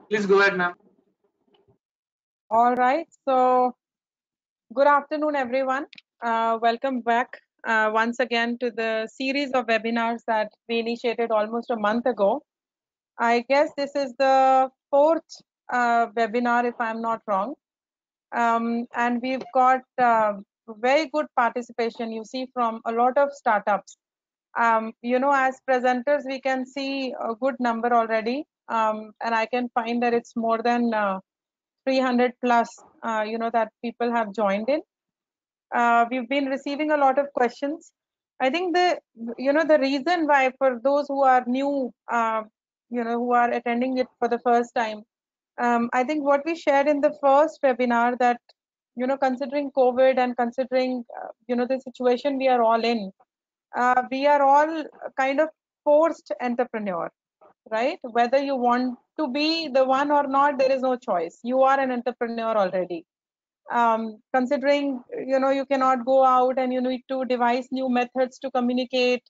Please go ahead, ma'am. All right. So, good afternoon, everyone. Welcome back once again to the series of webinars that we initiated almost a month ago. I guess this is the fourth webinar, if I'm not wrong. And we've got very good participation, you see, from a lot of startups. As presenters, we can see a good number already. And I can find that it's more than 300 plus, that people have joined in. We've been receiving a lot of questions. I think the reason why for those who are new, who are attending it for the first time, I think what we shared in the first webinar that, considering COVID and considering, the situation we are all in, we are all kind of forced entrepreneur, right? Whether you want to be the one or not, there is no choice. You are an entrepreneur already. Considering, you cannot go out and you need to devise new methods to communicate,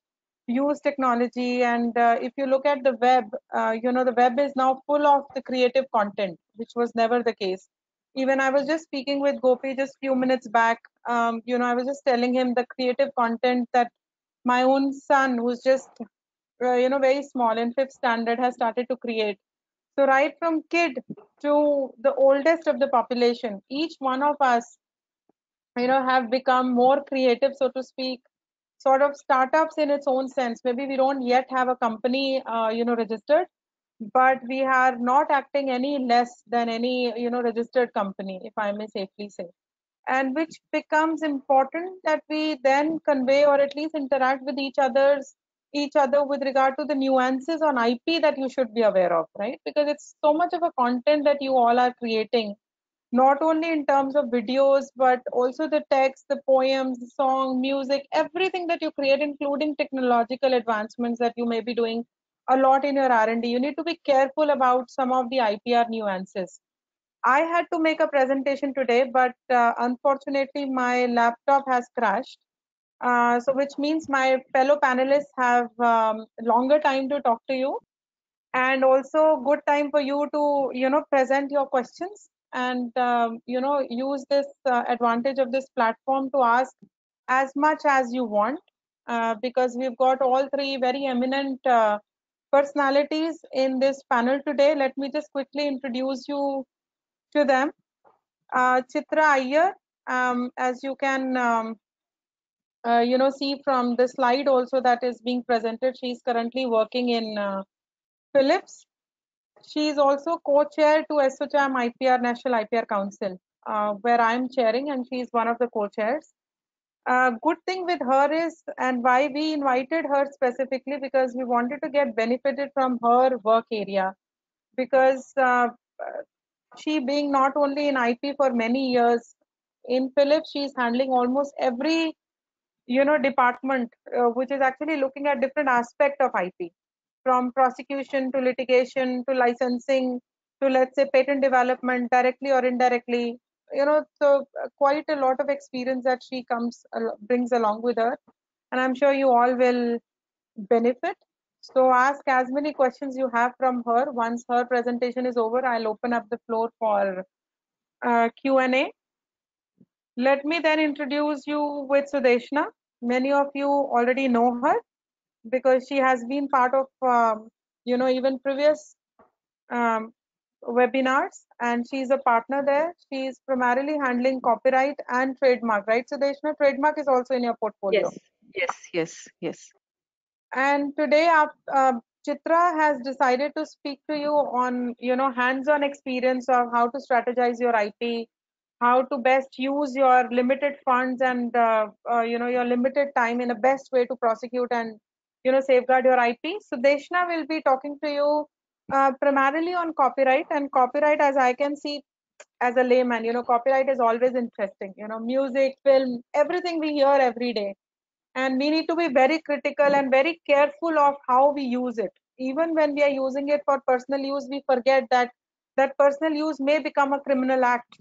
use technology. And if you look at the web, the web is now full of the creative content, which was never the case. Even I was just speaking with Gopi just few minutes back. I was just telling him the creative content that my own son, who's just very small in fifth standard, has started to create. So right from kid to the oldest of the population, each one of us, have become more creative, so to speak, sort of startups in its own sense. Maybe we don't yet have a company, registered, but we are not acting any less than any, registered company, if I may safely say. And which becomes important that we then convey or at least interact with each other with regard to the nuances on IP that you should be aware of, right? Because it's so much of a content that you all are creating, not only in terms of videos, but also the text, the poems, the song, music, everything that you create, including technological advancements that you may be doing a lot in your R&D. You need to be careful about some of the IPR nuances. I had to make a presentation today, but unfortunately, my laptop has crashed. So, which means my fellow panelists have longer time to talk to you, and also good time for you to, present your questions and use this advantage of this platform to ask as much as you want, because we've got all three very eminent personalities in this panel today. Let me just quickly introduce you to them. Chitra Iyer, as you can see from the slide also that is being presented, she is currently working in Philips. She is also co-chair to ASSOCHAM IPR, National IPR Council, where I am chairing, and she is one of the co-chairs. Good thing with her is, and why we invited her specifically, because we wanted to get benefited from her work area, because she being not only in IP for many years, in Philips, she's handling almost every, department, which is actually looking at different aspect of IP, from prosecution to litigation to licensing to, let's say, patent development, directly or indirectly. So quite a lot of experience that she brings along with her, and I'm sure you all will benefit. So ask as many questions you have from her. Once her presentation is over, I'll open up the floor for Q&A. Let me then introduce you with Sudeshna. Many of you already know her because she has been part of, even previous um, webinars, and she's a partner there. She's primarily handling copyright and trademark, right? Sudeshna, trademark is also in your portfolio. Yes, yes. And today, Chitra has decided to speak to you on, hands-on experience of how to strategize your IP, how to best use your limited funds and, your limited time in a best way to prosecute and, safeguard your IP. So Deshna will be talking to you primarily on copyright, and copyright, as I can see as a layman, copyright is always interesting. Music, film, everything we hear every day, and we need to be very critical and very careful of how we use it. Even when we are using it for personal use, we forget that that personal use may become a criminal act,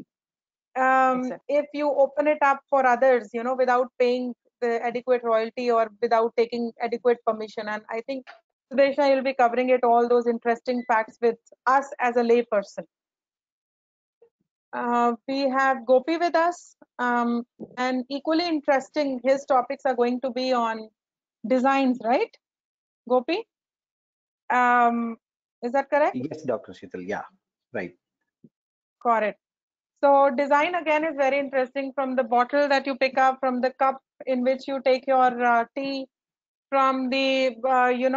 if you open it up for others, without paying the adequate royalty or without taking adequate permission. And I think Sudeshna, you'll be covering it, all those interesting facts with us as a lay person. We have Gopi with us, and equally interesting, his topics are going to be on designs, right? Gopi? Is that correct? Yes, Dr. Sheetal. Yeah, right. Correct. So design again is very interesting, from the bottle that you pick up, from the cup in which you take your tea, from the,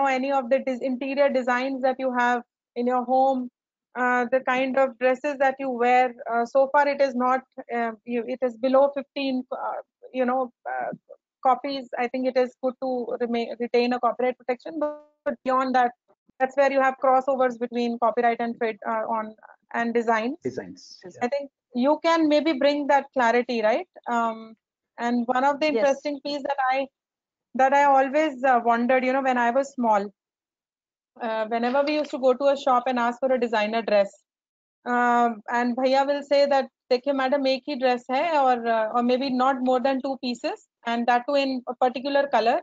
any of the interior designs that you have in your home, the kind of dresses that you wear. So far it is not, it is below 15, copies. I think it is good to retain a copyright protection, but beyond that, that's where you have crossovers between copyright and trade and designs. Designs. I think you can maybe bring that clarity, right? And one of the Yes. interesting piece that I always wondered, when I was small, whenever we used to go to a shop and ask for a designer dress, and bhaiya will say that, देखिए madam, एक ही dress है, or maybe not more than 2 pieces, and that too in a particular color.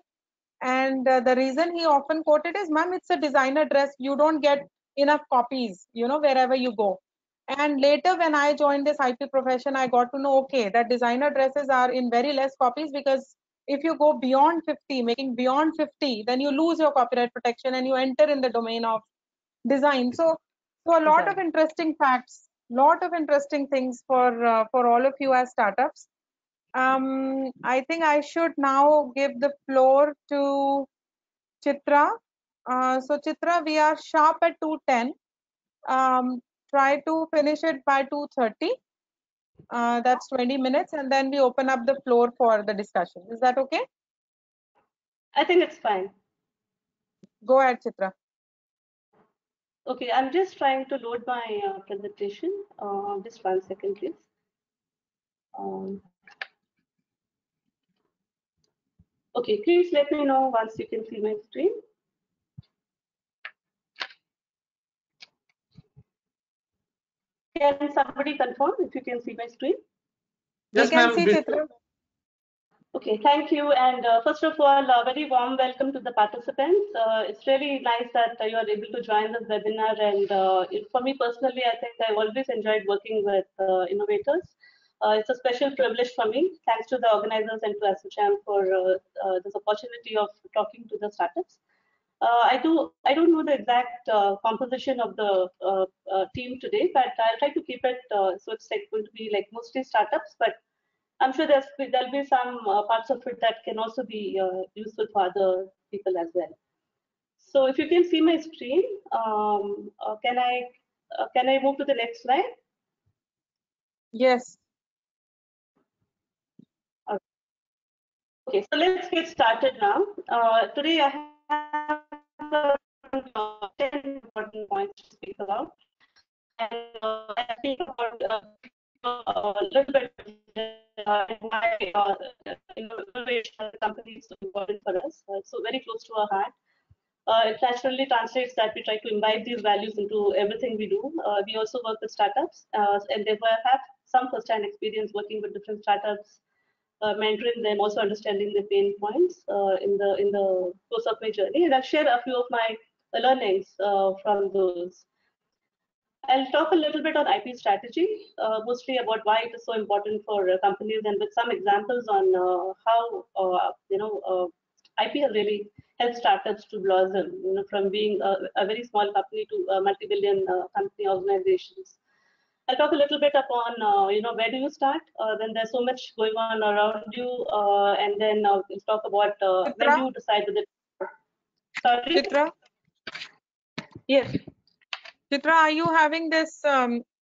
And the reason he often quoted is, ma'am, it's a designer dress. You don't get enough copies, wherever you go. And later, when I joined this IP profession, I got to know, okay, that designer dresses are in very less copies, because if you go beyond 50, making beyond 50, then you lose your copyright protection and you enter in the domain of design. So a lot of interesting facts, lot of interesting things for all of you as startups. I think I should now give the floor to Chitra. So Chitra, we are sharp at 2:10. Try to finish it by 2:30. That's 20 minutes, and then we open up the floor for the discussion. Is that okay? I think it's fine. Go ahead, Chitra. Okay, I'm just trying to load my presentation. Just 1 second, please. Okay, please let me know once you can see my screen. Can somebody confirm if you can see my screen? Yes, we can see Chitra. Okay, thank you. And first of all, a very warm welcome to the participants. It's really nice that you are able to join this webinar. And for me personally, I think I always enjoyed working with innovators. It's a special privilege for me. Thanks to the organizers and to ASSOCHAM for this opportunity of talking to the startups. I don't know the exact composition of the team today, but I'll try to keep it so it's like going to be like mostly startups, but I'm sure there'll be some parts of it that can also be useful for other people as well. So if you can see my screen, can I move to the next slide? Yes. Okay, so let's get started now. Today I have 10 important points to speak about. And I speak about a little bit why innovation companies so important for us. So very close to our heart. It naturally translates that we try to imbibe these values into everything we do. We also work with startups, and therefore have some first-hand experience working with different startups, mentoring them, also understanding the pain points in the course of my journey. And I'll share a few of my learnings from those. I'll talk a little bit on IP strategy, mostly about why it is so important for companies, and with some examples on how IP has really helped startups to blossom, from being a very small company to multi-billion company organizations. I'll talk a little bit upon, where do you start when there's so much going on around you, and then we'll talk about when do you decide with it. Sorry? Chitra? Yes. Chitra, are you having this,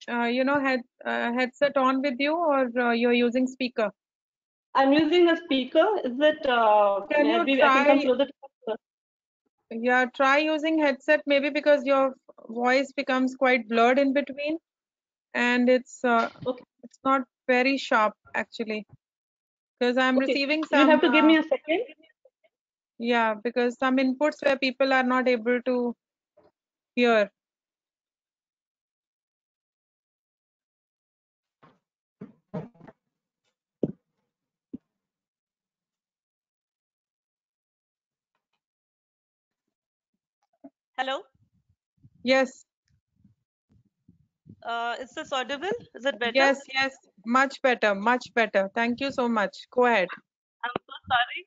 headset on with you, or you're using speaker? I'm using a speaker. Is it? Can you I try? can come closer to Yeah, try using headset, maybe, because your voice becomes quite blurred in between, and it's okay. it's not very sharp actually, because I'm receiving some. You'll have to give me a second. Yeah, because some inputs where people are not able to hear. Hello. Yes, Is this audible? Is it better? yes, yes. Much better, much better. Thank you so much. Go ahead. I'm so sorry.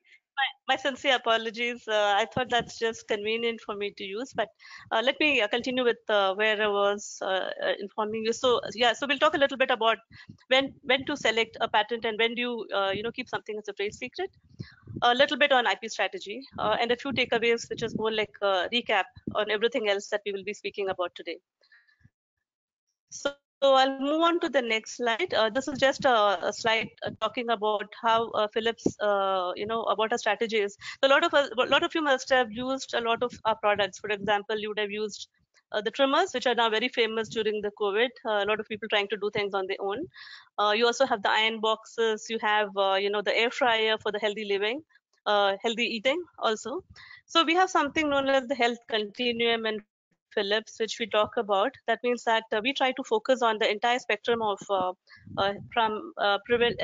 My sincere apologies. I thought that's just convenient for me to use, but let me continue with where I was informing you. So yeah, so we'll talk a little bit about when to select a patent and when do you keep something as a trade secret. A little bit on IP strategy and a few takeaways, which is more like a recap on everything else that we will be speaking about today. So I'll move on to the next slide. This is just a slide talking about how Philips, what our strategy is. So a lot of you must have used a lot of our products. For example, you would have used the trimmers, which are now very famous during the COVID. A lot of people trying to do things on their own. You also have the iron boxes. You have, the air fryer for the healthy living, healthy eating also. So we have something known as the health continuum and Philips, which we talk about. That means that we try to focus on the entire spectrum of from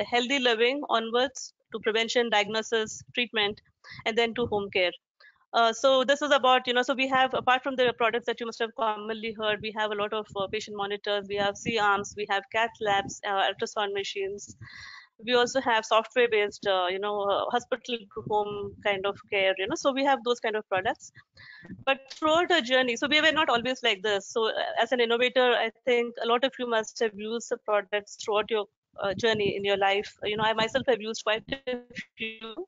healthy living onwards to prevention, diagnosis, treatment, and then to home care. So this is about, so we have, apart from the products that you must have commonly heard, we have a lot of patient monitors, we have C-arms, we have cath labs, ultrasound machines. We also have software-based, hospital to home kind of care, so we have those kind of products. But throughout our journey, so we were not always like this. So as an innovator, I think a lot of you must have used the products throughout your journey in your life. I myself have used quite a few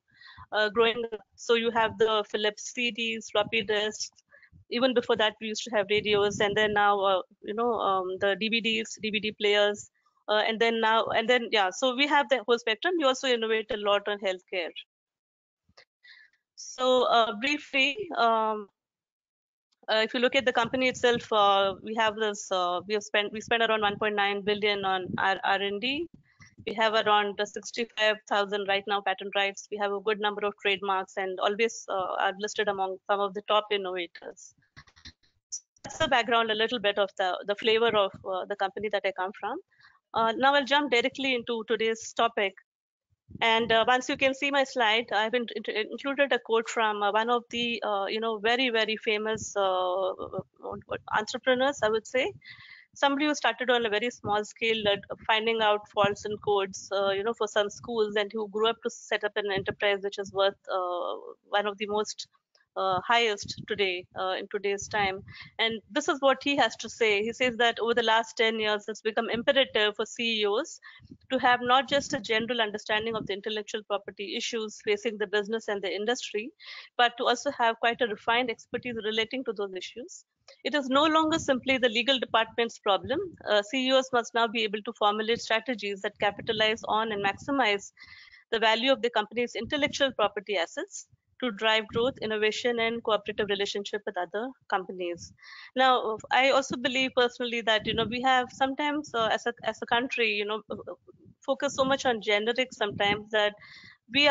growing up. So you have the Philips CDs, floppy disks. Even before that, we used to have radios, and then now, the DVDs, DVD players, and then yeah. So we have the whole spectrum. We also innovate a lot on healthcare. So briefly, if you look at the company itself, we have this. We spent around 1.9 billion on R&D. We have around 65,000 right now patent rights. We have a good number of trademarks, and always are listed among some of the top innovators. So that's the background, a little bit of the flavor of the company that I come from. Now I'll jump directly into today's topic. And once you can see my slide, I've included a quote from one of the, very, very famous entrepreneurs, I would say. Somebody who started on a very small scale, finding out faults in codes, for some schools, and who grew up to set up an enterprise which is worth one of the most highest today in today's time. And this is what he has to say. He says that over the last 10 years, it's become imperative for CEOs to have not just a general understanding of the intellectual property issues facing the business and the industry, but to also have quite a refined expertise relating to those issues. It is no longer simply the legal department's problem. CEOs must now be able to formulate strategies that capitalize on and maximize the value of the company's intellectual property assets to drive growth, innovation, and cooperative relationship with other companies. Now, I also believe personally that we have sometimes as a country, focus so much on generics sometimes that we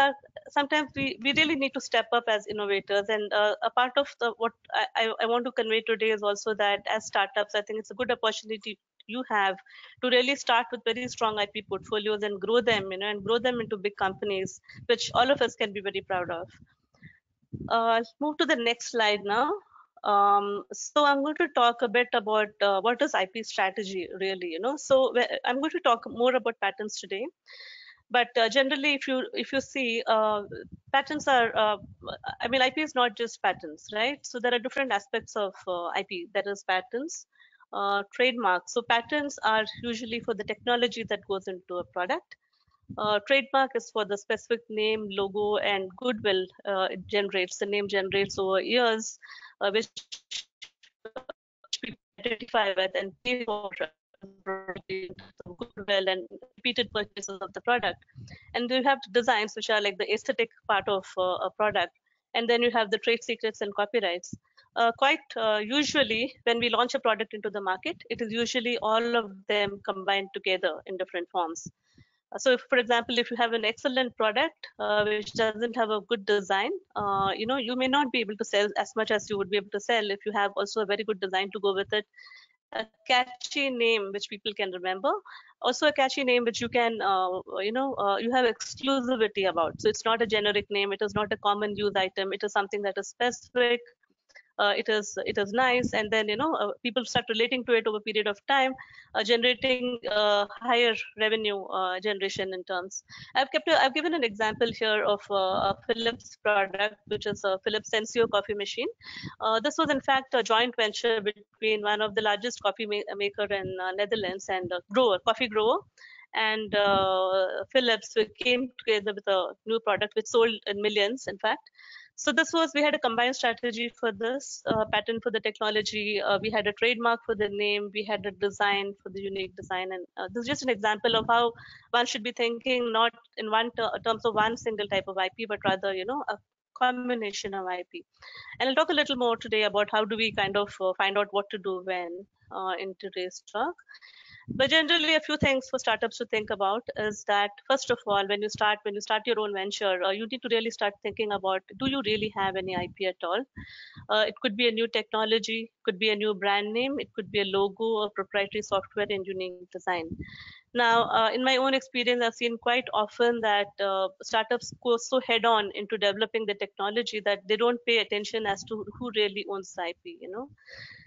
really need to step up as innovators. And a part of what I want to convey today is also that as startups, I think it's a good opportunity you have to really start with very strong IP portfolios and grow them, and grow them into big companies, which all of us can be very proud of. Let's move to the next slide now. So I'm going to talk a bit about what is IP strategy really, So I'm going to talk more about patents today. But generally, if you see, patents are, IP is not just patents, right? So there are different aspects of IP. There is patents, trademarks. So patents are usually for the technology that goes into a product. Trademark is for the specific name, logo, and goodwill it generates. The name generates over years, which people identify with and pay for goodwill and repeated purchases of the product. And you have designs, which are like the aesthetic part of a product. And then you have the trade secrets and copyrights. Usually, when we launch a product into the market, it is usually all of them combined together in different forms. So if, for example, if you have an excellent product which doesn't have a good design, you may not be able to sell as much as you would be able to sell if you have also a very good design to go with it, a catchy name which people can remember, also a catchy name which you can, you have exclusivity about. So it's not a generic name, it is not a common use item, it is something that is specific, it is nice, and then people start relating to it over a period of time, generating higher revenue generation in terms. I've given an example here of a Philips product, which is a Philips Sensio coffee machine. This was in fact a joint venture between one of the largest coffee maker in Netherlands and coffee grower, and Philips. We came together with a new product which sold in millions, in fact. So we had a combined strategy for this, patent for the technology. We had a trademark for the name. We had a design for the unique design. And this is just an example of how one should be thinking, not in terms of one single type of IP, but rather, a combination of IP. And I'll talk a little more today about how do we kind of find out what to do when in today's talk. But generally, a few things for startups to think about is that, first of all, when you start your own venture, you need to really start thinking about, do you really have any IP at all? It could be a new technology, could be a new brand name, it could be a logo or proprietary software and unique design. Now, in my own experience, I've seen quite often that startups go so head on into developing the technology that they don't pay attention as to who really owns the IP,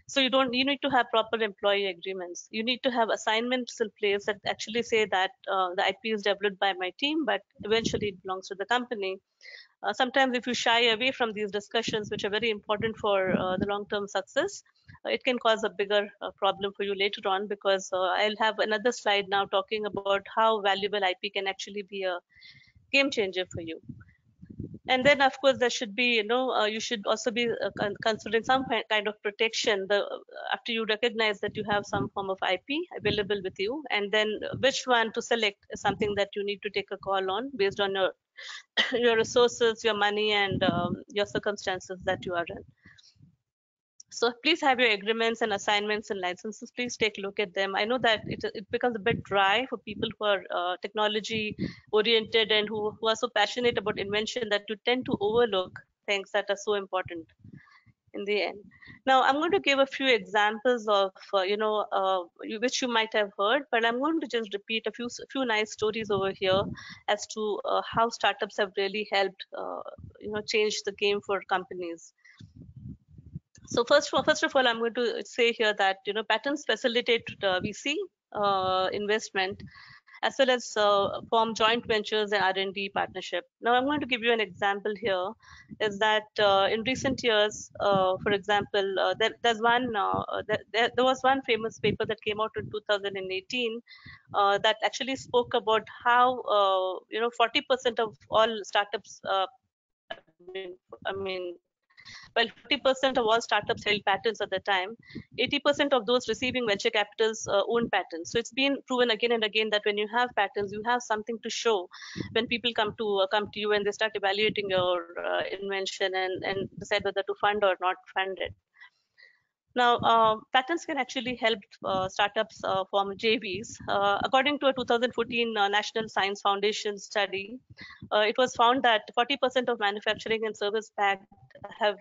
So you need to have proper employee agreements. You need to have assignments in place that actually say that the IP is developed by my team, but eventually it belongs to the company. Sometimes if you shy away from these discussions, which are very important for the long-term success, it can cause a bigger problem for you later on, because I'll have another slide now talking about how valuable IP can actually be a game changer for you. And then, of course, there should be, you should also be considering some kind of protection after you recognize that you have some form of IP available with you, and then which one to select is something that you need to take a call on based on your resources, your money, and your circumstances that you are in. So please have your agreements and assignments and licenses. Please take a look at them. I know that it becomes a bit dry for people who are technology oriented and who are so passionate about invention that you tend to overlook things that are so important in the end. Now, I'm going to give a few examples of, which you might have heard, but I'm going to just repeat a few nice stories over here as to how startups have really helped, change the game for companies. So first of all, I'm going to say here that patents facilitate VC investment, as well as form joint ventures and R&D partnership. Now, I'm going to give you an example here. Is that in recent years, for example, there was one famous paper that came out in 2018 that actually spoke about how 40% of all startups. Well, 40% of all startups held patents at the time. 80% of those receiving venture capitals own patents. So it's been proven again and again that when you have patents, you have something to show when people come to you and they start evaluating your invention and decide whether to fund or not fund it. Now, patents can actually help startups form JVs. According to a 2014 National Science Foundation study, it was found that 40% of manufacturing and service pact have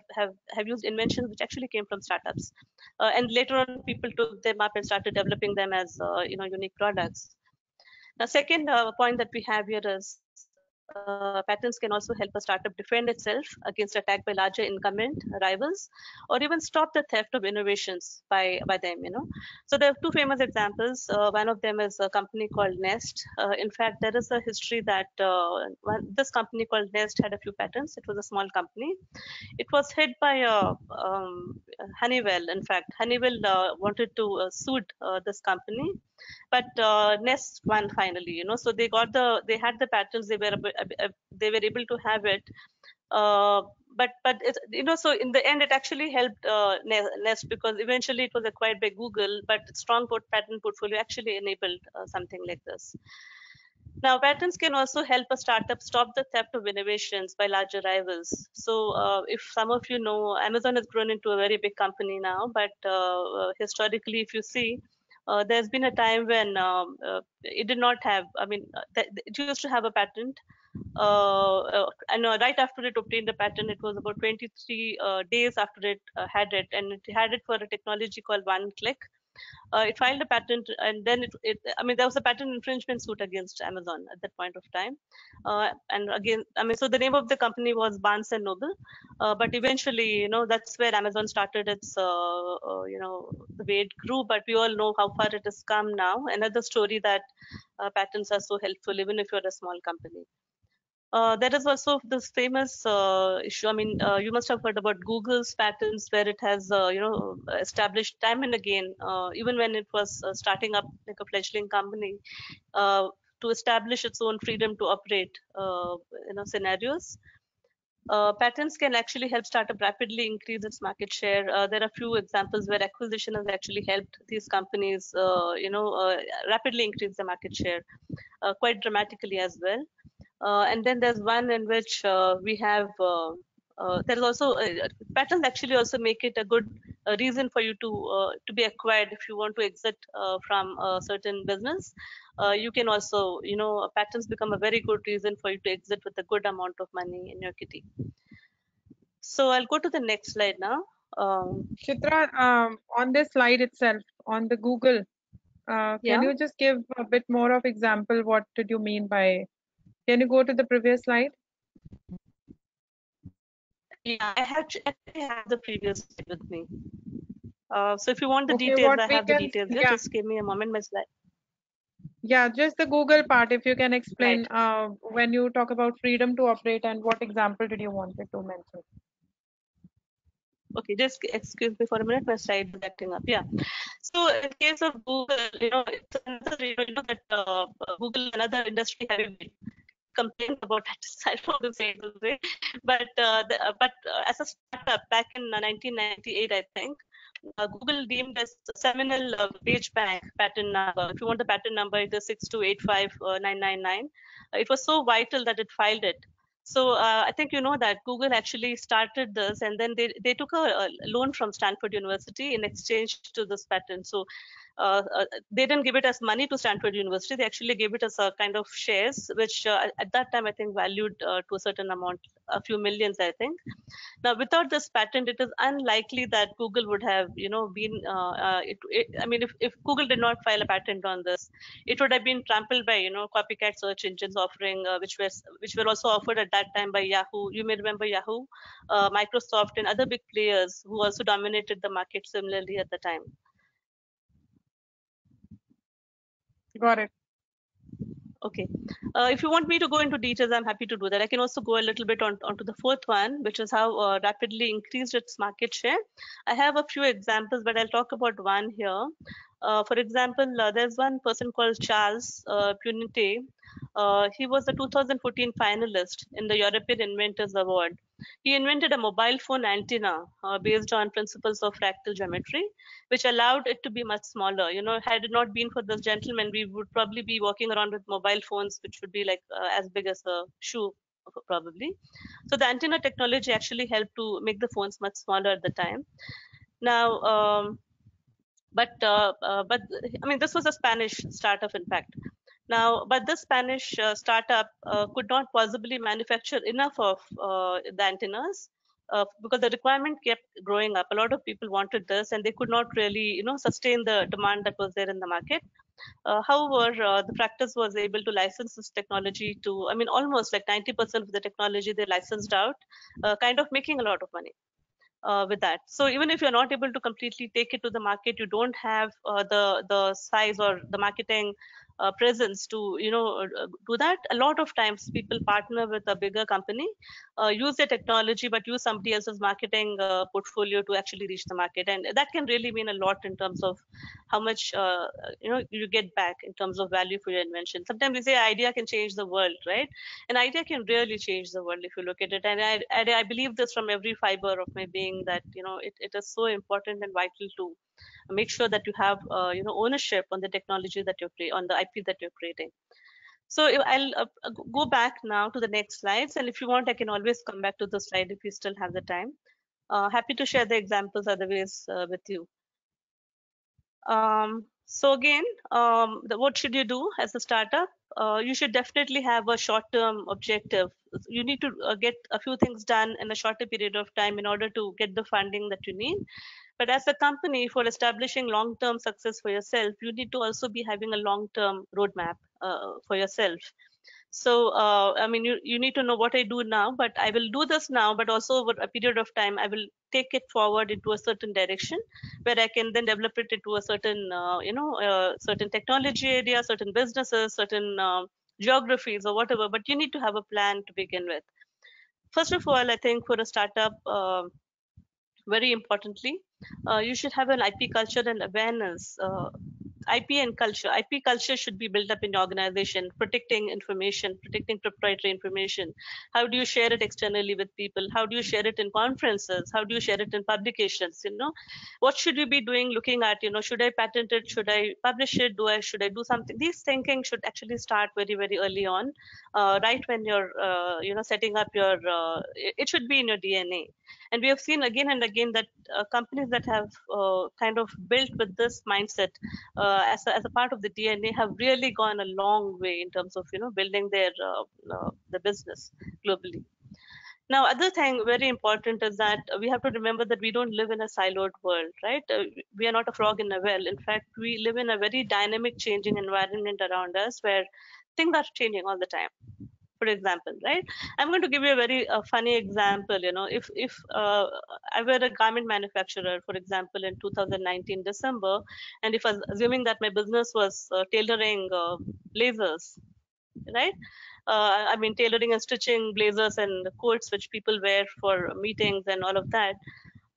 used inventions which actually came from startups, and later on people took them up and started developing them as unique products. Now, second point that we have here is patents can also help a startup defend itself against attack by larger incumbent rivals, or even stop the theft of innovations by them. So there are two famous examples. One of them is a company called Nest. In fact, there is a history that this company called Nest had a few patents. It was a small company. It was hit by Honeywell. In fact, Honeywell wanted to sue this company, but Nest won finally. So they had the patents. They were able to have it. But so in the end, it actually helped Nest, because eventually it was acquired by Google. But strong patent portfolio actually enabled something like this. Now, patents can also help a startup stop the theft of innovations by larger rivals. So if some of you know, Amazon has grown into a very big company now, but historically, if you see, there's been a time when it did not have, it used to have a patent. And right after it obtained the patent, it was about 23 days after it had it, and it had it for a technology called one-click. It filed a patent, and then I mean, there was a patent infringement suit against Amazon at that point of time. And again, I mean, so the name of the company was Barnes and Noble, but eventually, you know, that's where Amazon started its, you know, the way it grew. But we all know how far it has come now. Another story that patents are so helpful, even if you're a small company. There is also this famous issue. I mean, you must have heard about Google's patents, where it has, you know, established time and again, even when it was starting up like a fledgling company, to establish its own freedom to operate, you know, scenarios. Patents can actually help startup rapidly increase its market share. There are few examples where acquisition has actually helped these companies, you know, rapidly increase the market share, quite dramatically as well. And then there's one in which we have, there is also, patents actually also make it a good reason for you to be acquired. If you want to exit from a certain business, you can also, you know, patents become a very good reason for you to exit with a good amount of money in your kitty. So I'll go to the next slide now. Chitra, on this slide itself, on the Google, Yeah. can you just give a bit more of example? What did you mean by? Can you go to the previous slide? Yeah, I actually have the previous slide with me. So if you want the Okay, details, what I we have the can, details here. yeah. Just give me a moment, my slide. Yeah, just the Google part, if you can explain Right. when you talk about freedom to operate and what example did you want it to mention? Okay, just excuse me for a minute, my slide is acting up. Yeah. So in case of Google, you know, it's another, you know that Google, another industry heavyweight, complained about it. I don't want to say it this way, but as a startup back in 1998, I think, Google deemed as seminal PageBank patent number. If you want the patent number, it is 6285999. It was so vital that it filed it. So I think you know that Google actually started this, and then they took a loan from Stanford University in exchange to this patent. So they didn't give it as money to Stanford University. They actually gave it as a kind of shares, which at that time I think valued to a certain amount, a few millions, I think. Now, without this patent, it is unlikely that Google would have, you know, been. I mean, if Google did not file a patent on this, it would have been trampled by, you know, copycat search engines offering, which were also offered at that time by Yahoo. You may remember Yahoo, Microsoft, and other big players who also dominated the market similarly at the time. Got it. Okay. If you want me to go into details, I'm happy to do that. I can also go a little bit onto the fourth one, which is how rapidly increased its market share. I have a few examples, but I'll talk about one here. For example, there's one person called Charles Punite. He was the 2014 finalist in the European Inventors Award. He invented a mobile phone antenna based on principles of fractal geometry, which allowed it to be much smaller. You know, had it not been for this gentleman, we would probably be walking around with mobile phones, which would be like as big as a shoe, probably. So the antenna technology actually helped to make the phones much smaller at the time. Now, but I mean, this was a Spanish startup, in fact. Now, but this Spanish startup could not possibly manufacture enough of the antennas because the requirement kept growing up. A lot of people wanted this, and they could not really, you know, sustain the demand that was there in the market. However, the practice was able to license this technology to, I mean, almost like 90% of the technology they licensed out, kind of making a lot of money. With that. So even if you're not able to completely take it to the market, you don't have the size or the marketing presence to, you know, do that. A lot of times people partner with a bigger company, use their technology, but use somebody else's marketing portfolio to actually reach the market, and that can really mean a lot in terms of how much you know, you get back in terms of value for your invention. Sometimes we say idea can change the world, right? An idea can really change the world if you look at it, and I believe this from every fiber of my being, that, you know, it is so important and vital to make sure that you have you know, ownership on the technology that you're on the IP that you're creating. So I'll go back now to the next slides, and if you want, I can always come back to the slide if you still have the time. Happy to share the examples otherwise with you. So again, what should you do as a startup? You should definitely have a short-term objective. You need to get a few things done in a shorter period of time in order to get the funding that you need. But as a company, for establishing long-term success for yourself, you need to also be having a long-term roadmap for yourself. So, I mean, you need to know what I do now, but I will do this now, but also over a period of time, I will take it forward into a certain direction where I can then develop it into a certain, certain technology area, certain businesses, certain geographies or whatever, but you need to have a plan to begin with. First of all, I think for a startup, very importantly, you should have an IP culture and awareness. IP and culture. IP culture should be built up in your organization, protecting information, protecting proprietary information. How do you share it externally with people? How do you share it in conferences? How do you share it in publications? What should you be doing? Looking at, should I patent it? Should I publish it? Should I do something? These thinking should actually start very, very early on, right when you're, setting up your. It should be in your DNA. And we have seen again and again that companies that have kind of built with this mindset as a part of the DNA have really gone a long way in terms of building their the business globally. Now, other thing very important is that we have to remember that we don't live in a siloed world, right? We are not a frog in a well. In fact, we live in a very dynamic, changing environment around us where things are changing all the time. For example, right? I'm going to give you a very funny example. If I were a garment manufacturer, for example, in 2019 December, and if I was assuming that my business was tailoring blazers, right? I mean, tailoring and stitching blazers and coats which people wear for meetings and all of that.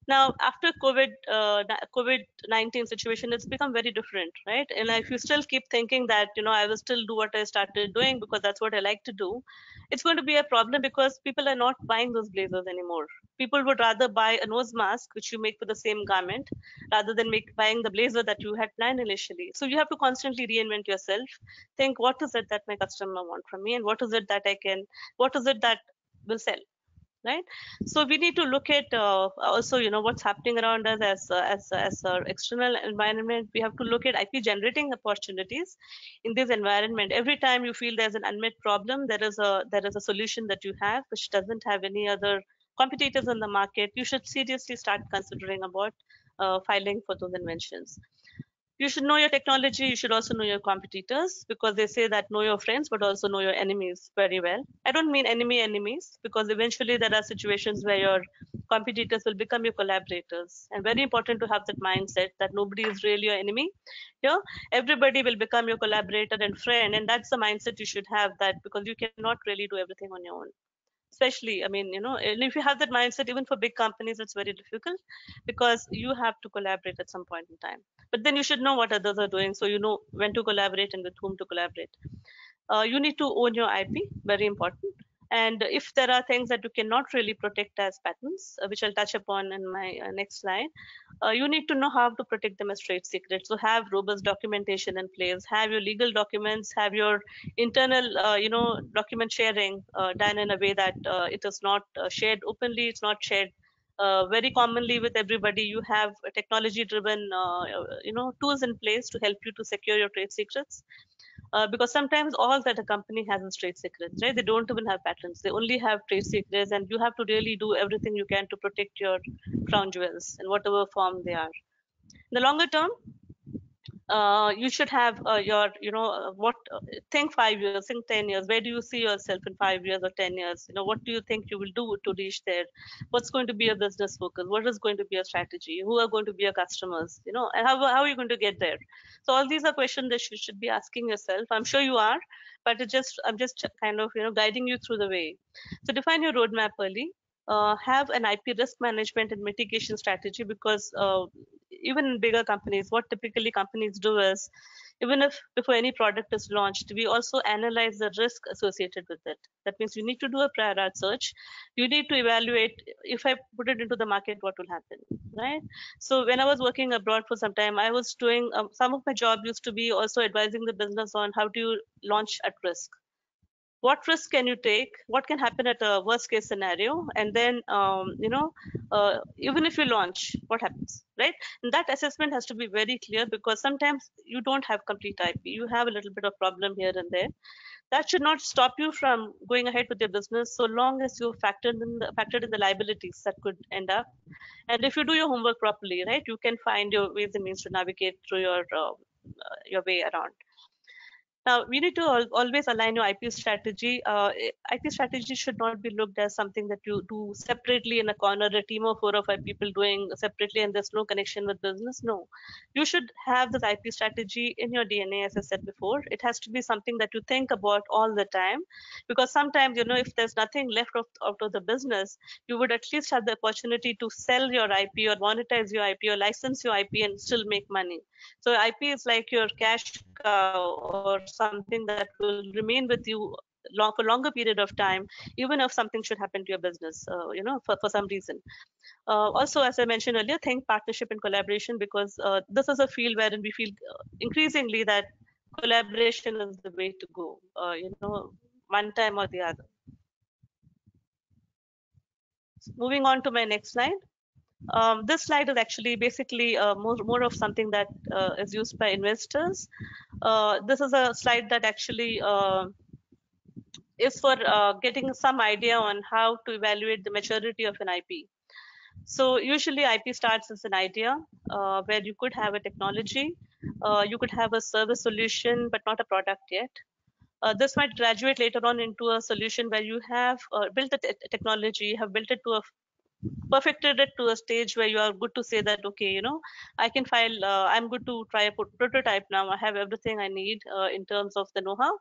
Now, after COVID-19 situation, it's become very different, right? And if you still keep thinking that, I will still do what I started doing because that's what I like to do, it's going to be a problem because people are not buying those blazers anymore. People would rather buy a nose mask, which you make for the same garment, rather than buying the blazer that you had planned initially. So you have to constantly reinvent yourself. Think, what is it that my customer want from me, and what is it that will sell? Right, so we need to look at also what's happening around us as our external environment. We have to look at IP generating opportunities in this environment. Every time you feel there's an unmet problem, there is a solution that you have which doesn't have any other competitors in the market. You should seriously start considering about filing for those inventions. You should know your technology. You should also know your competitors, because they say that know your friends, but also know your enemies very well. I don't mean enemies, because eventually there are situations where your competitors will become your collaborators. And very important to have that mindset that nobody is really your enemy. Everybody will become your collaborator and friend. And that's the mindset you should have, that because you cannot really do everything on your own. Especially, I mean, and if you have that mindset, even for big companies, it's very difficult because you have to collaborate at some point in time. But then you should know what others are doing, so you know when to collaborate and with whom to collaborate. You need to own your IP, very important. And if there are things that you cannot really protect as patents, which I'll touch upon in my next slide, you need to know how to protect them as trade secrets. So have robust documentation in place, have your legal documents, have your internal, document sharing done in a way that it is not shared openly, it's not shared very commonly with everybody. You have technology driven tools in place to help you to secure your trade secrets. Because sometimes all that a company has is trade secrets, right? They don't even have patents, they only have trade secrets, and you have to really do everything you can to protect your crown jewels in whatever form they are. In the longer term, you should have your, think 5 years, think 10 years. Where do you see yourself in 5 years or 10 years? What do you think you will do to reach there? What's going to be your business focus? What is going to be your strategy? Who are going to be your customers? And how are you going to get there? So all these are questions that you should be asking yourself. I'm sure you are, but I'm just kind of, guiding you through the way. So define your roadmap early. Have an IP risk management and mitigation strategy, because even in bigger companies, what typically companies do is, even if before any product is launched, we also analyze the risk associated with it. That means you need to do a prior art search. You need to evaluate, if I put it into the market, what will happen, right? So when I was working abroad for some time, I was doing some of my job used to be also advising the business on how to launch at risk. what risk can you take, what can happen at a worst case scenario, and then even if you launch, what happens, right? And that assessment has to be very clear, because sometimes you don't have complete IP, you have a little bit of problem here and there. That should not stop you from going ahead with your business, so long as you factored in the liabilities that could end up. And if you do your homework properly, right, you can find your ways and means to navigate through your way around. Now, we need to always align your IP strategy. IP strategy should not be looked as something that you do separately in a corner, a team of 4 or 5 people doing separately, and there's no connection with business. No, you should have this IP strategy in your DNA, as I said before. It has to be something that you think about all the time, because sometimes, if there's nothing left out of the business, you would at least have the opportunity to sell your IP or monetize your IP or license your IP and still make money. So IP is like your cash cow, or something that will remain with you for longer period of time, even if something should happen to your business, for some reason. Also, as I mentioned earlier, think partnership and collaboration, because this is a field wherein we feel increasingly that collaboration is the way to go, one time or the other. Moving on to my next slide. This slide is actually basically more of something that is used by investors. This is a slide that actually is for getting some idea on how to evaluate the maturity of an IP. So usually IP starts as an idea where you could have a technology, you could have a service solution, but not a product yet. This might graduate later on into a solution where you have built a technology, have built it to a perfected it to a stage where you are good to say that, okay, I can file, I'm good to try a prototype now. I have everything I need in terms of the know-how.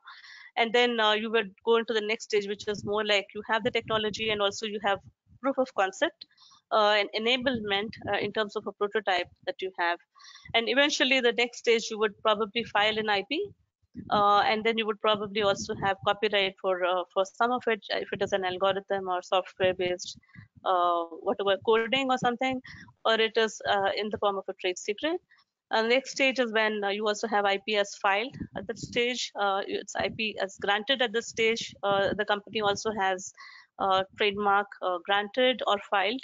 And then you would go into the next stage, which is more like you have the technology and also you have proof of concept and enablement in terms of a prototype that you have. And eventually the next stage, you would probably file an IP. And then you would probably also have copyright for some of it, if it is an algorithm or software based whatever coding or something, or it is in the form of a trade secret. The next stage is when you also have IP as filed at that stage. It's IP as granted at this stage. The company also has trademark granted or filed,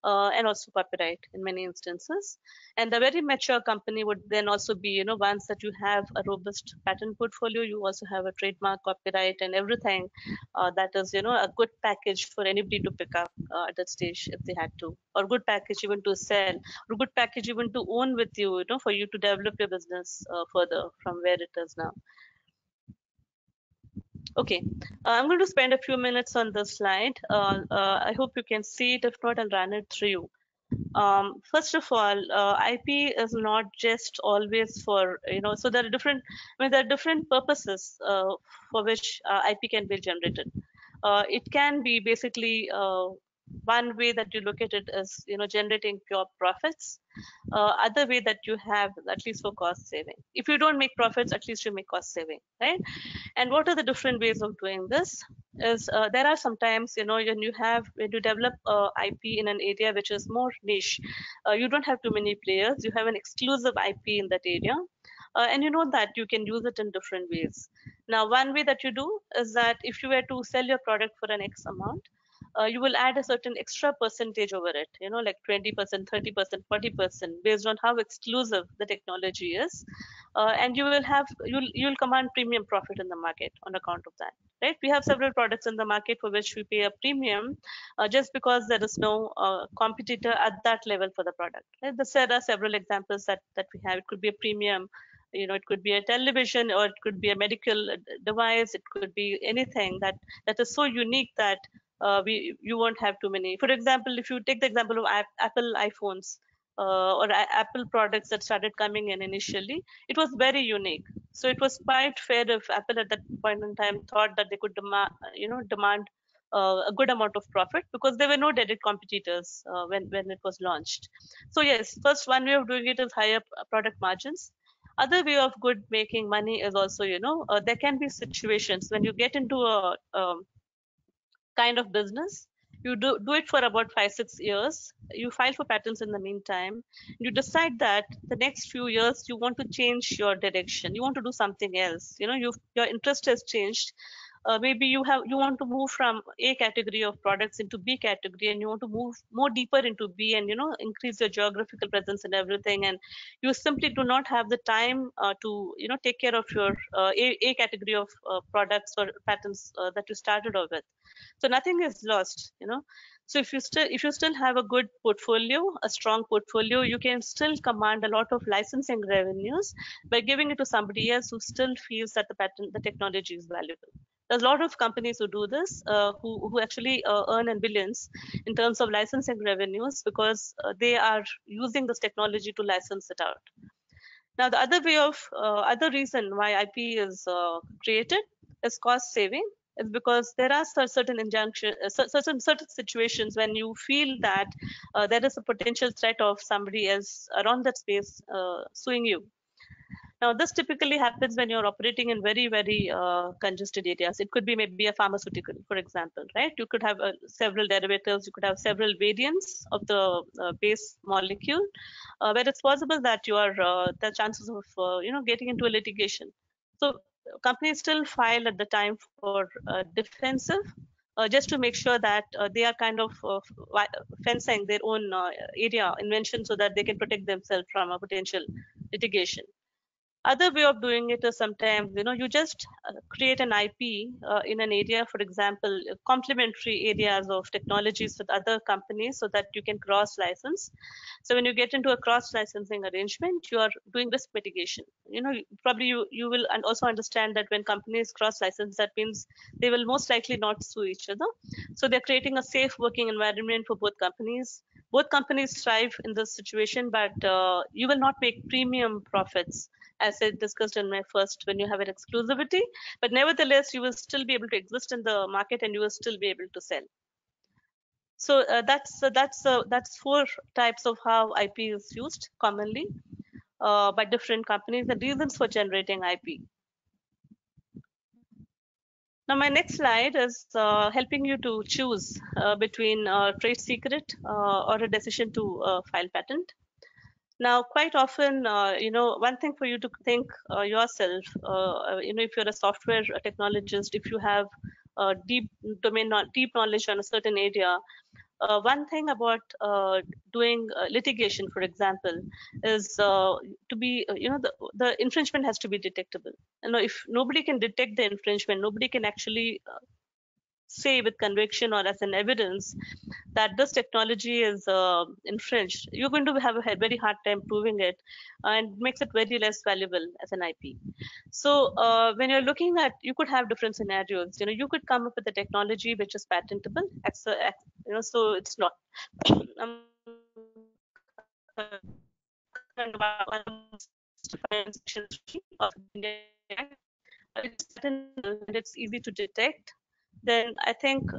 and also copyright in many instances. And the very mature company would then also be, once that you have a robust patent portfolio, you also have a trademark, copyright, and everything that is, a good package for anybody to pick up at that stage if they had to, or good package even to sell, or good package even to own with you, for you to develop your business further from where it is now. Okay, I'm going to spend a few minutes on this slide. I hope you can see it. If not, I'll run it through you. First of all, IP is not just always for, so there are different, there are different purposes for which IP can be generated. It can be basically one way that you look at it is, generating pure profits. Other way that you have, at least for cost saving. If you don't make profits, at least you make cost saving, right? And what are the different ways of doing this? Is there are sometimes, when you develop IP in an area which is more niche, you don't have too many players. You have an exclusive IP in that area. And you know that you can use it in different ways. Now, one way that you do is that if you were to sell your product for an X amount, you will add a certain extra percentage over it, like 20%, 30%, 40%, based on how exclusive the technology is. And you'll command premium profit in the market on account of that, right? We have several products in the market for which we pay a premium just because there is no competitor at that level for the product. Right? There are several examples that we have. It could be a premium, it could be a television, or it could be a medical device. It could be anything that is so unique that you won't have too many. For example, if you take the example of Apple iPhones or Apple products that started coming in initially, it was very unique. So it was quite fair if Apple at that point in time thought that they could demand a good amount of profit, because there were no direct competitors when it was launched. So yes, first one way of doing it is higher product margins. Other way of good making money is also, there can be situations when you get into a kind of business, you do it for about 5-6 years, you file for patents in the meantime, you decide that the next few years you want to change your direction, you want to do something else, your interest has changed, maybe you want to move from A category of products into B category, and you want to move more deeper into B, and increase your geographical presence and everything, and you simply do not have the time to take care of your A category of products or patents that you started off with. So nothing is lost. So if you still have a good portfolio, a strong portfolio, you can still command a lot of licensing revenues by giving it to somebody else who still feels that the technology is valuable. There's a lot of companies who do this, who actually earn in billions in terms of licensing revenues, because they are using this technology to license it out. Now, the other reason why IP is created is cost saving. Is because there are certain certain situations when you feel that there is a potential threat of somebody else around that space suing you. Now, this typically happens when you're operating in very, very congested areas. It could be maybe a pharmaceutical, for example, right? You could have several derivatives, you could have several variants of the base molecule, where it's possible that you are the chances of getting into a litigation. So companies still file at the time for defensive, just to make sure that they are kind of fencing their own area invention so that they can protect themselves from a potential litigation. Other way of doing it is sometimes you just create an IP in an area, for example, complementary areas of technologies with other companies, so that you can cross license. So when you get into a cross licensing arrangement, you are doing risk mitigation. Probably you will also understand that when companies cross license, that means they will most likely not sue each other. So they're creating a safe working environment for both companies. Both companies thrive in this situation, but you will not make premium profits, as I discussed in my first, when you have an exclusivity, but nevertheless, you will still be able to exist in the market, and you will still be able to sell. So that's 4 types of how IP is used commonly by different companies, and reasons for generating IP. Now, my next slide is helping you to choose between trade secret or a decision to file patent. Now, quite often, one thing for you to think yourself, if you're a software technologist, if you have deep knowledge on a certain area, one thing about doing litigation, for example, is to be, the infringement has to be detectable. If nobody can detect the infringement, nobody can actually say with conviction or as an evidence that this technology is infringed, you're going to have a very hard time proving it, and makes it very less valuable as an IP. So when you're looking at, you could have different scenarios. You could come up with a technology which is patentable, so it's not. It's easy to detect. Then I think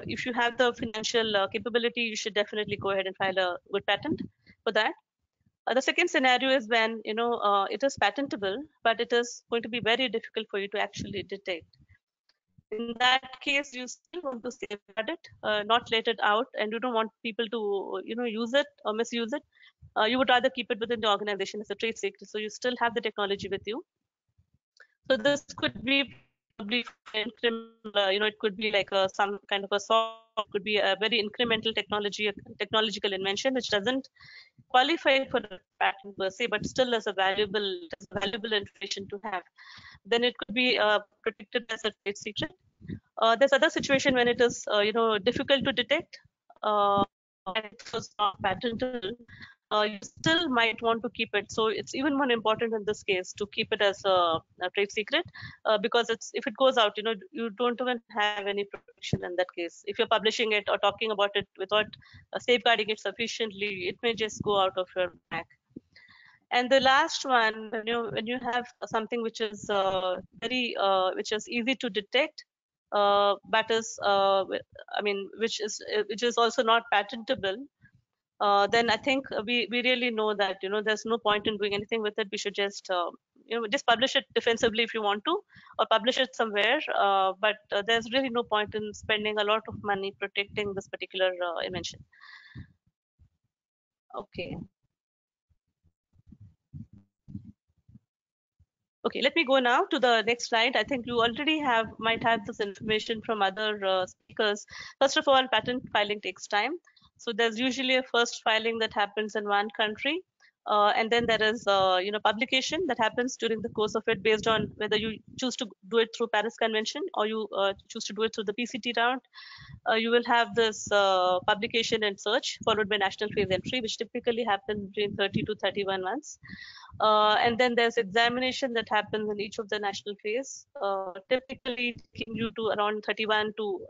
if you have the financial capability, you should definitely go ahead and file a good patent for that. The second scenario is when it is patentable, but it is going to be very difficult for you to actually detect. In that case, you still want to safeguard it, not let it out, and you don't want people to use it or misuse it. You would rather keep it within the organization as a trade secret, so you still have the technology with you. So this could be probably it could be like some kind of a soft, could be a very incremental technological invention which doesn't qualify for a patent per se, but still is a valuable information to have. Then it could be protected as a trade secret. There's other situation when it is difficult to detect, and it was not patentable. You still might want to keep it. So it's even more important in this case to keep it as a trade secret, because if it goes out, you don't even have any protection in that case. If you're publishing it or talking about it without safeguarding it sufficiently, it may just go out of your back. And the last one, when you have something which is which is easy to detect, but is which is also not patentable, then I think we really know that there's no point in doing anything with it. We should just just publish it defensively if you want to, or publish it somewhere. But there's really no point in spending a lot of money protecting this particular invention. Okay. Okay, let me go now to the next slide. I think you already might have this information from other speakers. First of all, patent filing takes time. So there's usually a first filing that happens in one country. And then there is, publication that happens during the course of it based on whether you choose to do it through Paris Convention or you choose to do it through the PCT round. You will have this publication and search followed by national phase entry, which typically happens between 30 to 31 months. And then there's examination that happens in each of the national phase, typically taking you to around 31 to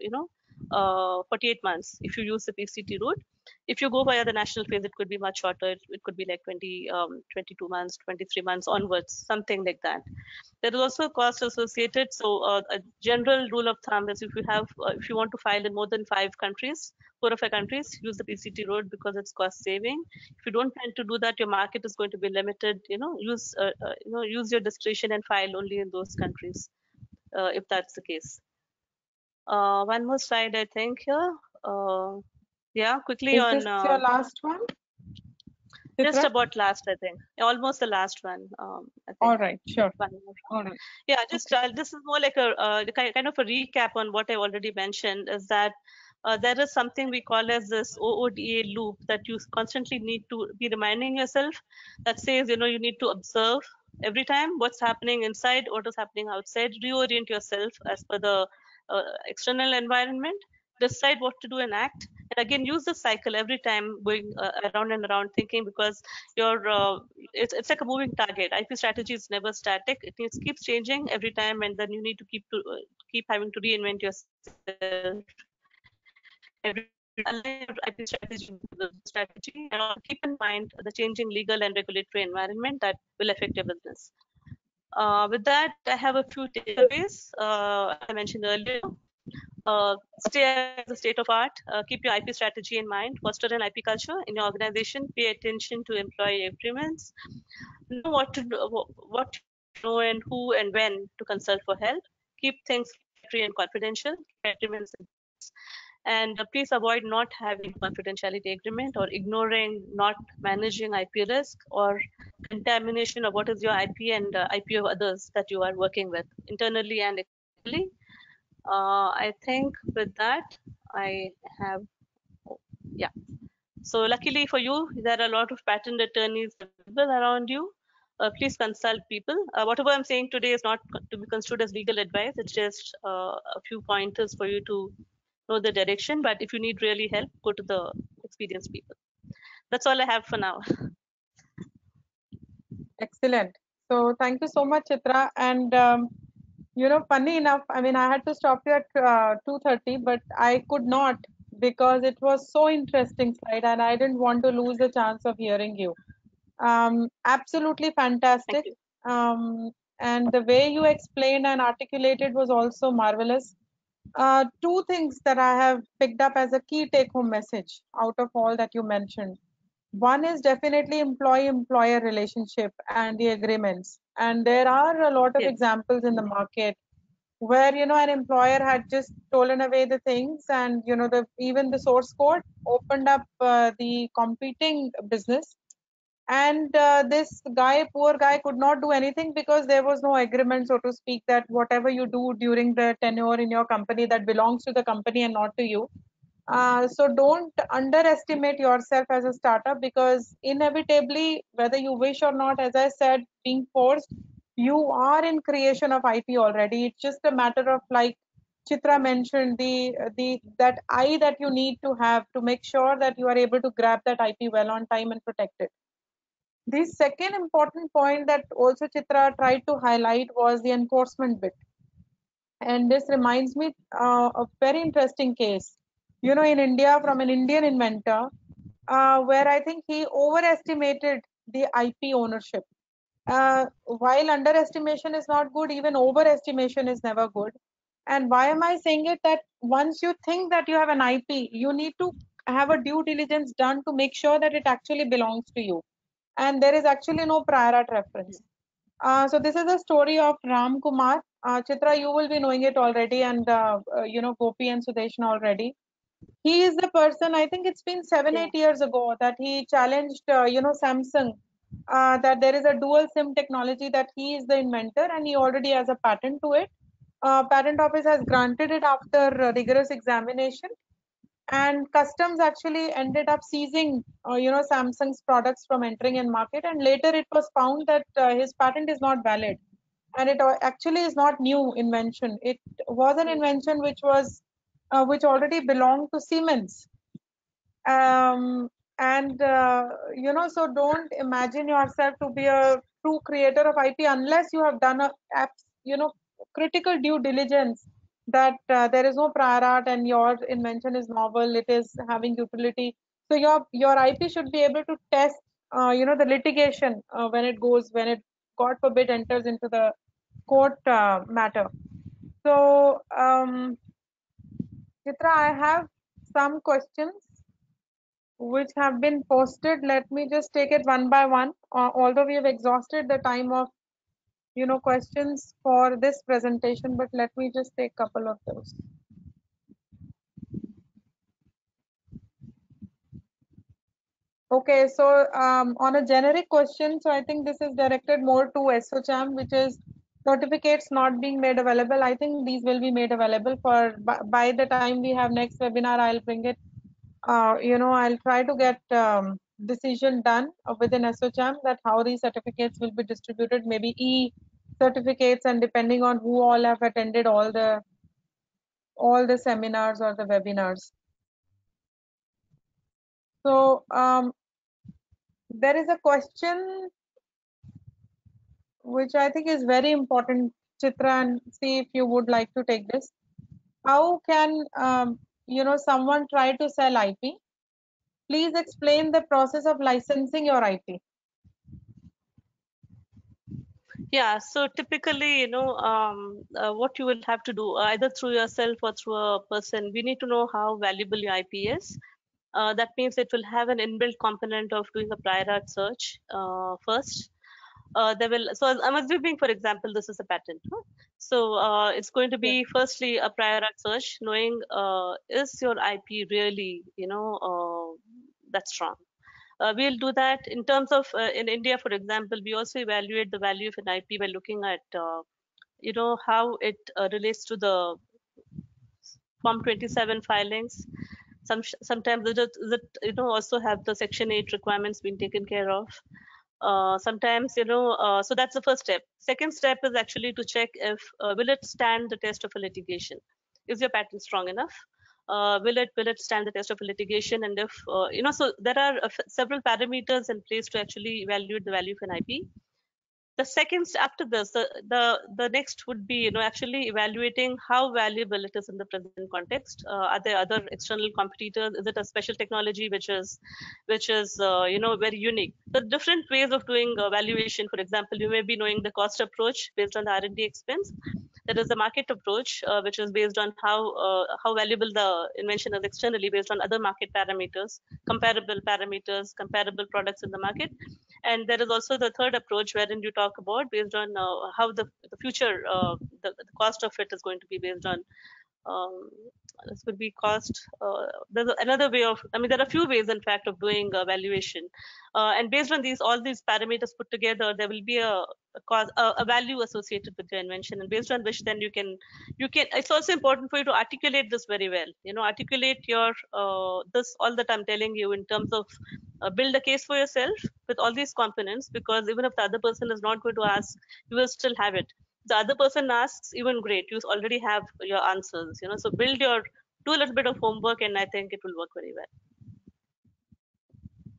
48 months if you use the PCT route. If you go via the national phase, it could be much shorter. It could be like 22 months, 23 months onwards, something like that. There is also a cost associated. So a general rule of thumb is if you want to file in more than 4 or 5 countries, use the PCT route because it's cost saving. If you don't plan to do that, your market is going to be limited. Use your discretion and file only in those countries, if that's the case. One more slide, I think here. Yeah, quickly Is on. this your last one? Just Chitra? about last, I think. Almost the last one. I think. All right, sure. One more. All right. Yeah, just this is more like a kind of a recap on what I already mentioned. Is that there is something we call as this OODA loop that you constantly need to be reminding yourself. That says you need to observe every time what's happening inside, what is happening outside. Reorient yourself as per the external environment. Decide what to do and act. And again, use the cycle every time, going around and around, thinking, because it's like a moving target. IP strategy is never static. It keeps changing every time, and then you need to keep having to reinvent yourself. IP strategy, and also keep in mind the changing legal and regulatory environment that will affect your business. With that, I have a few takeaways. I mentioned earlier. Stay as a state of art. Keep your IP strategy in mind. Foster an IP culture in your organization. Pay attention to employee agreements. Know what to do, what to know, and who and when to consult for help. Keep things free and confidential. Agreements. And please avoid not having confidentiality agreement or ignoring, not managing IP risk or contamination of what is your IP and IP of others that you are working with internally and externally. I think with that, I have, yeah. So luckily for you, there are a lot of patent attorneys available around you. Please consult people. Whatever I'm saying today is not to be construed as legal advice. It's just a few pointers for you to know the direction. But if you need really help, go to the experienced people. That's all I have for now. Excellent. So thank you so much, Chitra. And funny enough, I mean, I had to stop you at 2:30, but I could not because it was so interesting slide, and I didn't want to lose the chance of hearing you. Absolutely fantastic. And the way you explained and articulated was also marvelous. Two things that I have picked up as a key take-home message out of all that you mentioned. One is definitely employee-employer relationship and the agreements. And there are a lot of examples in the market where an employer had just stolen away the things, and even the source code opened up the competing business. And this poor guy could not do anything because there was no agreement, so to speak, that whatever you do during the tenure in your company, that belongs to the company and not to you. So don't underestimate yourself as a startup, because inevitably, whether you wish or not, as I said, being forced, you are in creation of IP already. It's just a matter of, like Chitra mentioned, that eye that you need to have to make sure that you are able to grab that IP well on time and protect it. The second important point that also Chitra tried to highlight was the enforcement bit. And this reminds me of a very interesting case, in India, from an Indian inventor, where I think he overestimated the IP ownership. While underestimation is not good, even overestimation is never good. And why am I saying it? That once you think that you have an IP, you need to have a due diligence done to make sure that it actually belongs to you. And there is actually no prior art reference. So this is the story of Ram Kumar. Chitra, you will be knowing it already, and Gopi and Sudeshna already. He is the person, I think it's been 7-8 years ago, that he challenged Samsung that there is a dual SIM technology, that he is the inventor and he already has a patent to it. Patent office has granted it after rigorous examination, and customs actually ended up seizing Samsung's products from entering in market, and later it was found that his patent is not valid, and it actually is not new invention. It was an invention which was which already belonged to Siemens. And so don't imagine yourself to be a true creator of IP unless you have done a critical due diligence that there is no prior art and your invention is novel, it is having utility. So your IP should be able to test the litigation when it God forbid enters into the court matter. So Chitra, I have some questions which have been posted. Let me just take it one by one. Although we have exhausted the time of questions for this presentation, but let me just take a couple of those. Okay, so on a generic question, so I think this is directed more to ASSOCHAM, which is certificates not being made available. I think these will be made available for by the time we have next webinar. I'll bring it. I'll try to get decision done within ASSOCHAM that how these certificates will be distributed, maybe e-certificates, and depending on who all have attended all the seminars or the webinars. So there is a question which I think is very important, Chitra, and see if you would like to take this. How can someone try to sell IP? Please explain the process of licensing your IP. Yeah, so typically, what you will have to do, either through yourself or through a person, we need to know how valuable your IP is. That means it will have an inbuilt component of doing a prior art search first. So I'm assuming, for example, this is a patent. Huh? So it's going to be firstly a prior art search, knowing is your IP really, that strong. We'll do that in terms of in India, for example, we also evaluate the value of an IP by looking at, how it relates to the Form 27 filings. Sometimes it also have the Section 8 requirements being taken care of. Sometimes, so that's the first step. Second step is actually to check if will it stand the test of a litigation? Is your patent strong enough? Will it stand the test of a litigation? And if so there are several parameters in place to actually evaluate the value of an IP. The second after this, the next would be actually evaluating how valuable it is in the present context. Are there other external competitors? Is it a special technology which is very unique? The different ways of doing valuation. For example, you may be knowing the cost approach based on the R&D expense. There is a market approach, which is based on how valuable the invention is externally based on other market parameters, comparable products in the market. And there is also the third approach wherein you talk about based on how the future, the cost of it is going to be based on. This would be cost. There's another way of, there are a few ways, in fact, of doing valuation. And based on all these parameters put together, there will be a value associated with your invention, and based on which then you can. It's also important for you to articulate this very well. Articulate your this all that I'm telling you in terms of build a case for yourself with all these components, because even if the other person is not going to ask, you will still have it. The other person asks, even great, you already have your answers. So do a little bit of homework, and I think it will work very well.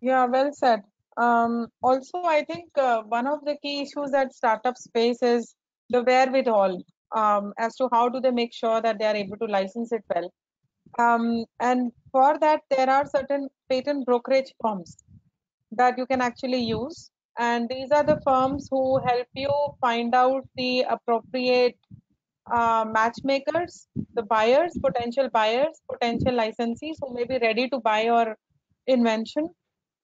Yeah, well said. Also, I think one of the key issues at startup space is the wherewithal as to how do they make sure that they are able to license it well. And for that, there are certain patent brokerage firms that you can actually use. And these are the firms who help you find out the appropriate matchmakers, the buyers, potential licensees who may be ready to buy your invention.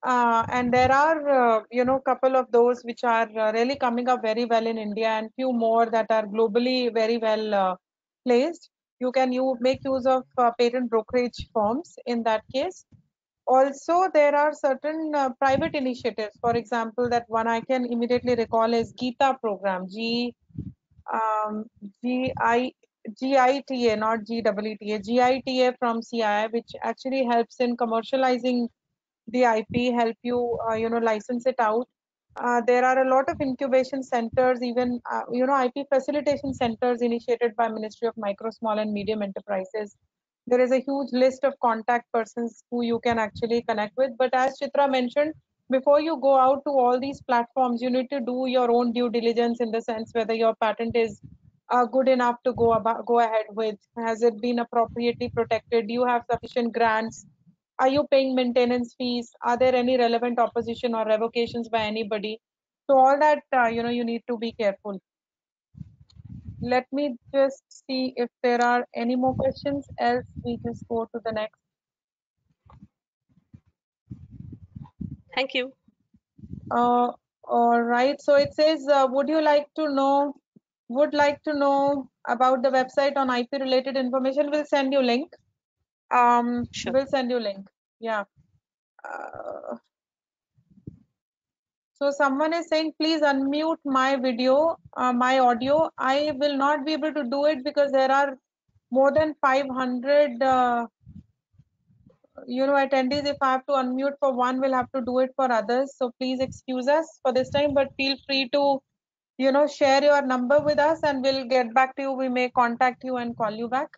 And there are, couple of those which are really coming up very well in India, and few more that are globally very well placed. You can make use of patent brokerage firms in that case. Also, there are certain private initiatives. For example, that one I can immediately recall is Gita program, um, G-I, GITA, not GEETA, GITA from CII, which actually helps in commercializing the IP, help you, license it out. There are a lot of incubation centers, even, IP facilitation centers initiated by Ministry of Micro, Small and Medium Enterprises. There is a huge list of contact persons who you can actually connect with. But as Chitra mentioned, before you go out to all these platforms, you need to do your own due diligence in the sense whether your patent is good enough to go ahead with. Has it been appropriately protected? Do you have sufficient grants? Are you paying maintenance fees? Are there any relevant opposition or revocations by anybody? So all that, you need to be careful. Let me just see if there are any more questions, else we just go to the next. Thank you. All right, so it says, would like to know about the website on IP related information? We'll send you link. Sure. We'll send you link. Yeah. So someone is saying, please unmute my video, my audio. I will not be able to do it because there are more than 500, attendees. If I have to unmute for one, we'll have to do it for others. So please excuse us for this time, but feel free to, share your number with us and we'll get back to you. We may contact you and call you back.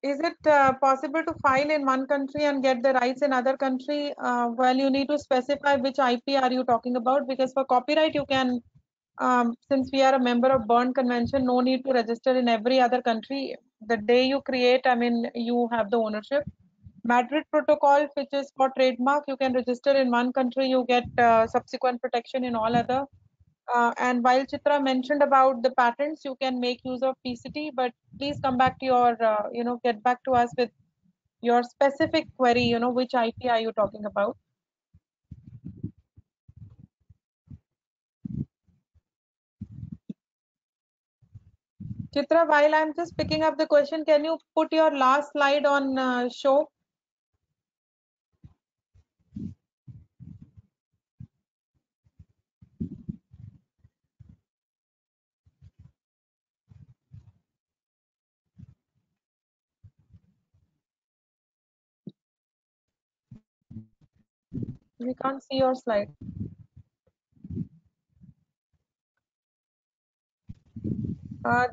Is it possible to file in one country and get the rights in other country? Well, you need to specify which IP are you talking about, because for copyright you can, since we are a member of Berne Convention, no need to register in every other country. The day you create, you have the ownership. Madrid Protocol, which is for trademark, you can register in one country, you get subsequent protection in all other. And while Chitra mentioned about the patents, you can make use of PCT, but please come back to your, get back to us with your specific query, which IP are you talking about? Chitra, while I'm just picking up the question, can you put your last slide on show? We can't see your slide.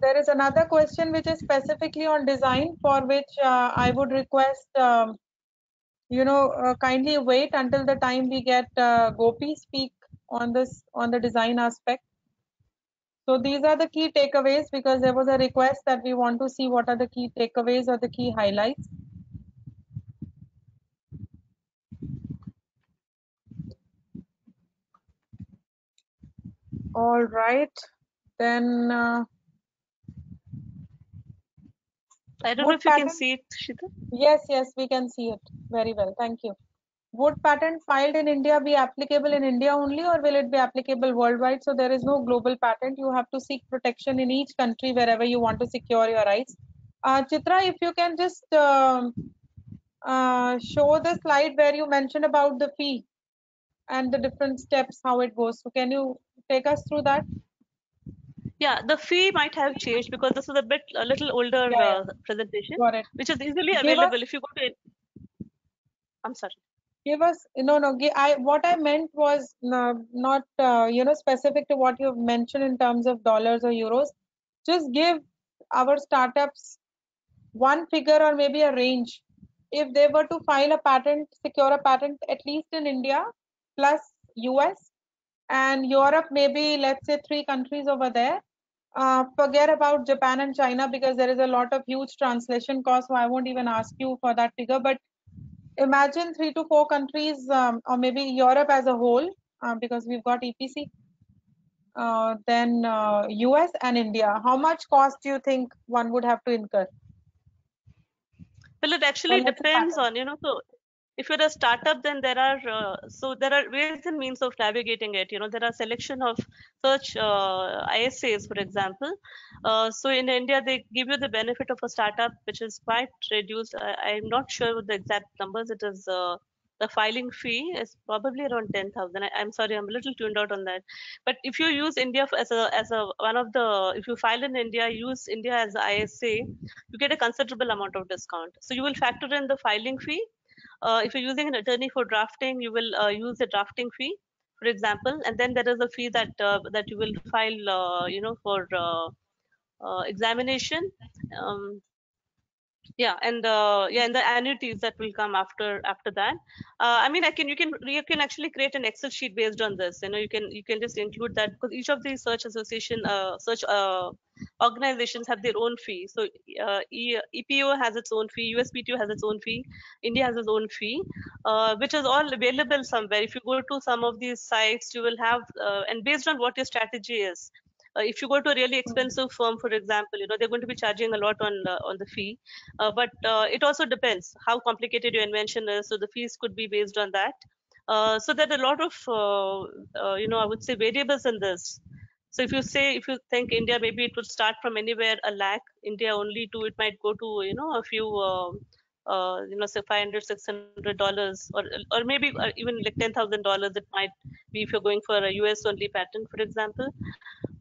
There is another question which is specifically on design, for which I would request, kindly wait until the time we get Gopi speak on the design aspect. So these are the key takeaways, because there was a request that we want to see what are the key takeaways or the key highlights. All right, then. I don't know if you can see it, Shita. Yes, we can see it very well. Thank you. Would patent filed in India be applicable in India only, or will it be applicable worldwide? So there is no global patent. You have to seek protection in each country wherever you want to secure your rights. Chitra, if you can just show the slide where you mentioned about the fee and the different steps, how it goes. So can you take us through that? Yeah, the fee might have changed because this is a little older presentation, Got it. which is easily available if you go to it. I'm sorry. Give us what I meant was not specific to what you've mentioned in terms of dollars or euros. Just give our startups one figure or maybe a range. If they were to file a patent, secure a patent, at least in India plus US and Europe, maybe let's say 3 countries over there. Forget about Japan and China because there is a lot of huge translation cost, so I won't even ask you for that figure. But imagine 3 to 4 countries, or maybe Europe as a whole, because we've got EPC, then US and India. How much cost do you think one would have to incur? Well, it actually depends on, so If you're a startup, then there are ways and means of navigating it. There are selection of search ISAs, for example. So in India, they give you the benefit of a startup, which is quite reduced. I'm not sure with the exact numbers. It is the filing fee is probably around 10,000. I'm sorry, I'm a little tuned out on that. But if you use India if you file in India, use India as a ISA, you get a considerable amount of discount. So you will factor in the filing fee. If you're using an attorney for drafting, you will use the drafting fee, for example, and then there is a fee that you will file, for examination. Um, and the annuities that will come after that. I mean, you can actually create an Excel sheet based on this. You can just include that, because each of these search organizations have their own fee. So EPO has its own fee, USPTO has its own fee, India has its own fee, which is all available somewhere. If you go to some of these sites, you will have, and based on what your strategy is. If you go to a really expensive firm, for example, they're going to be charging a lot on the fee. But it also depends how complicated your invention is. So the fees could be based on that. So there are a lot of, I would say, variables in this. So if you think India, maybe it would start from anywhere a lakh, India only to, it might go to, a few, say $500, $600, or maybe even like $10,000. It might be if you're going for a US only patent, for example.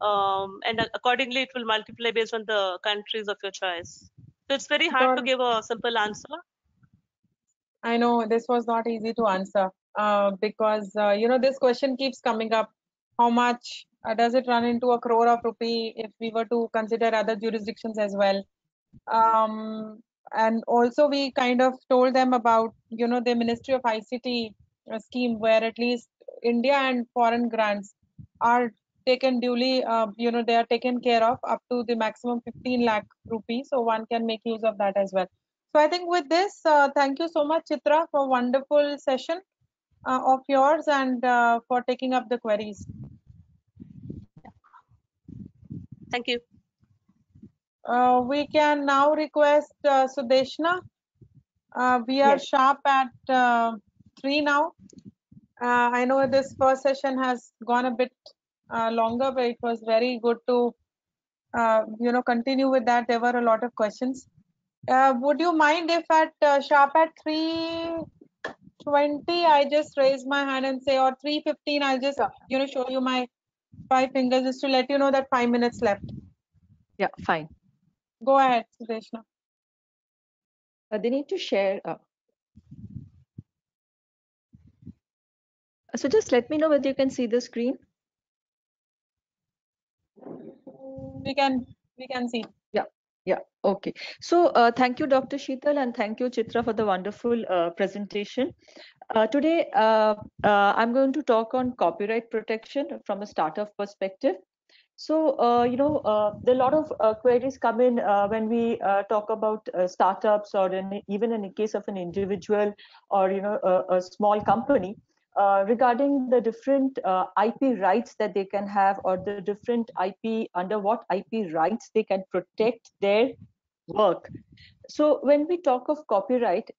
And accordingly, it will multiply based on the countries of your choice. So it's very hard to give a simple answer. I know this was not easy to answer because this question keeps coming up. How much does it run into a crore of rupee if we were to consider other jurisdictions as well? And also we kind of told them about the Ministry of ICT scheme, where at least India and foreign grants are taken duly, they are taken care of up to the maximum 15 lakh rupees. So one can make use of that as well. So I think with this, thank you so much, Chitra, for wonderful session of yours and for taking up the queries. Thank you. We can now request Sudeshna. We are Yes. sharp at 3 now. I know this first session has gone a bit longer, but it was very good to continue with that. There were a lot of questions. Would you mind if at sharp at 3:20 I just raise my hand and say, or 3:15 I'll just show you my 5 fingers just to let you know that 5 minutes left. Yeah, fine. Go ahead, Sudeshna. They need to share. So just let me know whether you can see the screen. We can see. Yeah. Okay. So thank you, Dr. Sheetal, and thank you, Chitra, for the wonderful presentation. Today, I'm going to talk on copyright protection from a startup perspective. So, there are a lot of queries come in when we talk about startups, or even in the case of an individual or, a small company, regarding the different IP rights that they can have, or the different IP, under what IP rights they can protect their work. So when we talk of copyright,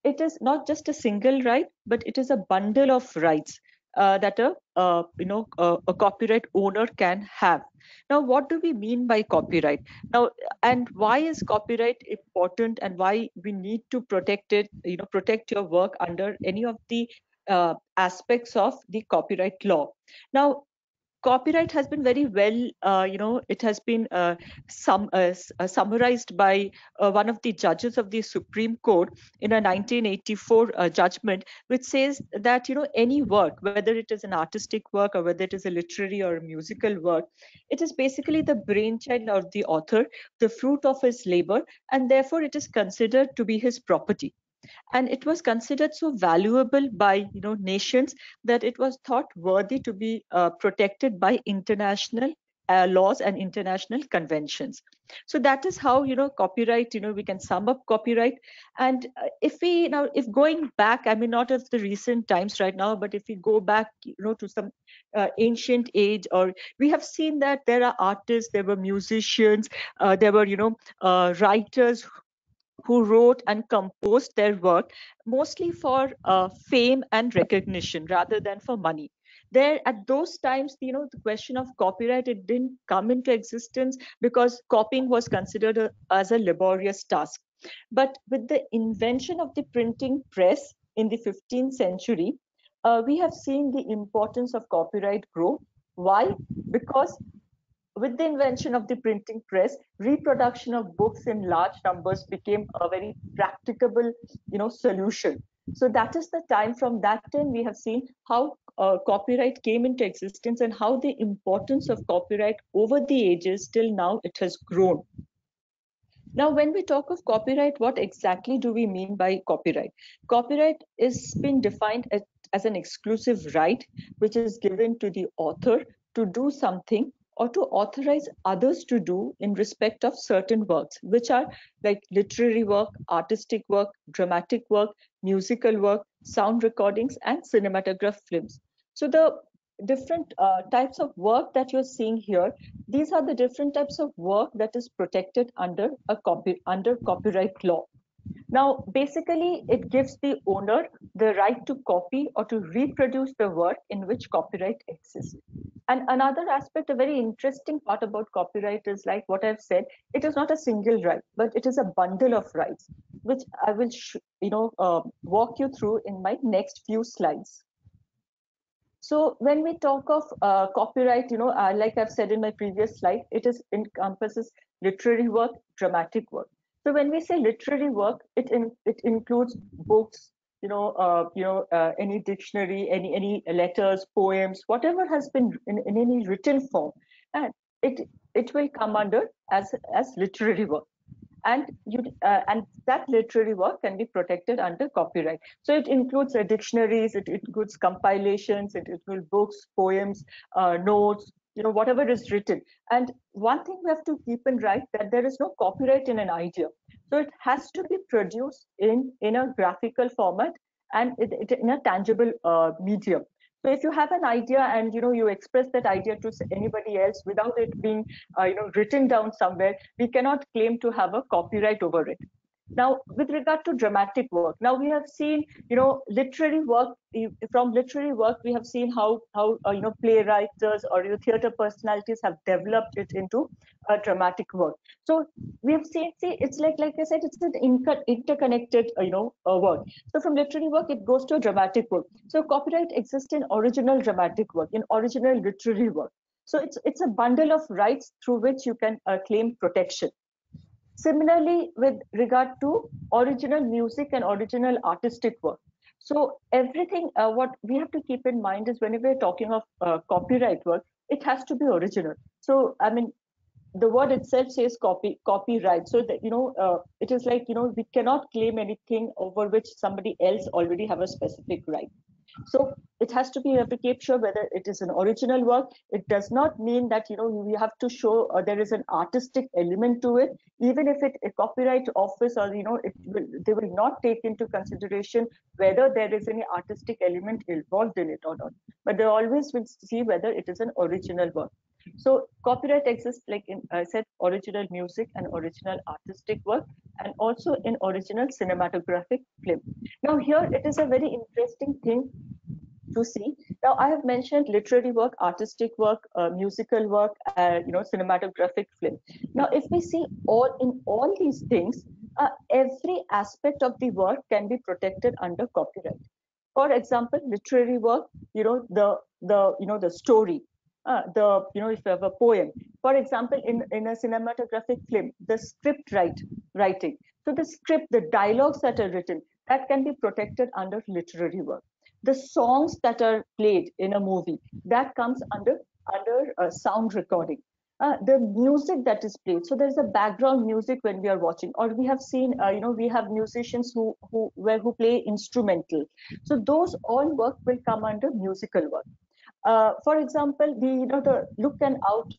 it is not just a single right, but it is a bundle of rights that a copyright owner can have. Now, what do we mean by copyright? Now, and why is copyright important, and why we need to protect it? Protect your work under any of the aspects of the copyright law. Now, copyright has been very well, it has been summarized by one of the judges of the Supreme Court in a 1984 judgment, which says that, any work, whether it is an artistic work or whether it is a literary or a musical work, it is basically the brainchild of the author, the fruit of his labor, and therefore it is considered to be his property. And it was considered so valuable by nations that it was thought worthy to be protected by international laws and international conventions. So that is how copyright, we can sum up copyright. And if going back, I mean, not of the recent times right now, but if we go back to some ancient age, or we have seen that there are artists, there were musicians, there were writers who wrote and composed their work mostly for fame and recognition rather than for money. There at those times, the question of copyright, it didn't come into existence because copying was considered as a laborious task. But with the invention of the printing press in the 15th century, we have seen the importance of copyright grow. Why? Because with the invention of the printing press, reproduction of books in large numbers became a very practicable, solution. So that is the time. From that time, we have seen how copyright came into existence and how the importance of copyright over the ages till now it has grown. Now, when we talk of copyright, what exactly do we mean by copyright? Copyright is been defined as an exclusive right which is given to the author to do something or to authorize others to do in respect of certain works, which are like literary work, artistic work, dramatic work, musical work, sound recordings, and cinematograph films. So the different types of work that you're seeing here, these are the different types of work that is protected under copyright law. Now, basically, it gives the owner the right to copy or to reproduce the work in which copyright exists. And another aspect, a very interesting part about copyright is like what I've said, it is not a single right, but it is a bundle of rights, which I will walk you through in my next few slides. So when we talk of copyright, like I've said in my previous slide, it encompasses literary work, dramatic work. So when we say literary work, it includes books, any dictionary, any letters, poems, whatever has been in any written form, and it will come under as literary work. And that literary work can be protected under copyright. So it includes dictionaries, it includes compilations, it includes books, poems, notes, whatever is written. And one thing we have to keep in mind that there is no copyright in an idea. So it has to be produced in a graphical format and in a tangible medium. So if you have an idea and you express that idea to anybody else without it being written down somewhere, we cannot claim to have a copyright over it. Now, with regard to dramatic work, now we have seen literary work. From literary work, we have seen how playwrights or theater personalities have developed it into a dramatic work. So we have seen, it's like I said, it's an interconnected work. So from literary work, it goes to dramatic work. So copyright exists in original dramatic work, in original literary work. So it's a bundle of rights through which you can claim protection. Similarly, with regard to original music and original artistic work. So everything, what we have to keep in mind is whenever we're talking of copyright work, it has to be original. So, I mean, the word itself says copyright. So that, it is like, we cannot claim anything over which somebody else already have a specific right. So it has to be, you have to keep sure whether it is an original work. It does not mean that, we have to show there is an artistic element to it, even if a copyright office or, they will not take into consideration whether there is any artistic element involved in it or not. But they always will see whether it is an original work. So copyright exists, like I said, original music and original artistic work, and also in original cinematographic film. Now here it is a very interesting thing to see. Now I have mentioned literary work, artistic work, musical work, cinematographic film. Now if we see all these things, every aspect of the work can be protected under copyright. For example, literary work, the story. If you have a poem, for example, in a cinematographic film, the script writing. So the script, the dialogues that are written, that can be protected under literary work. The songs that are played in a movie, that comes under sound recording. The music that is played. So there's a background music when we are watching, or we have seen, we have musicians who play instrumental. So those all work will come under musical work. For example, the look and out,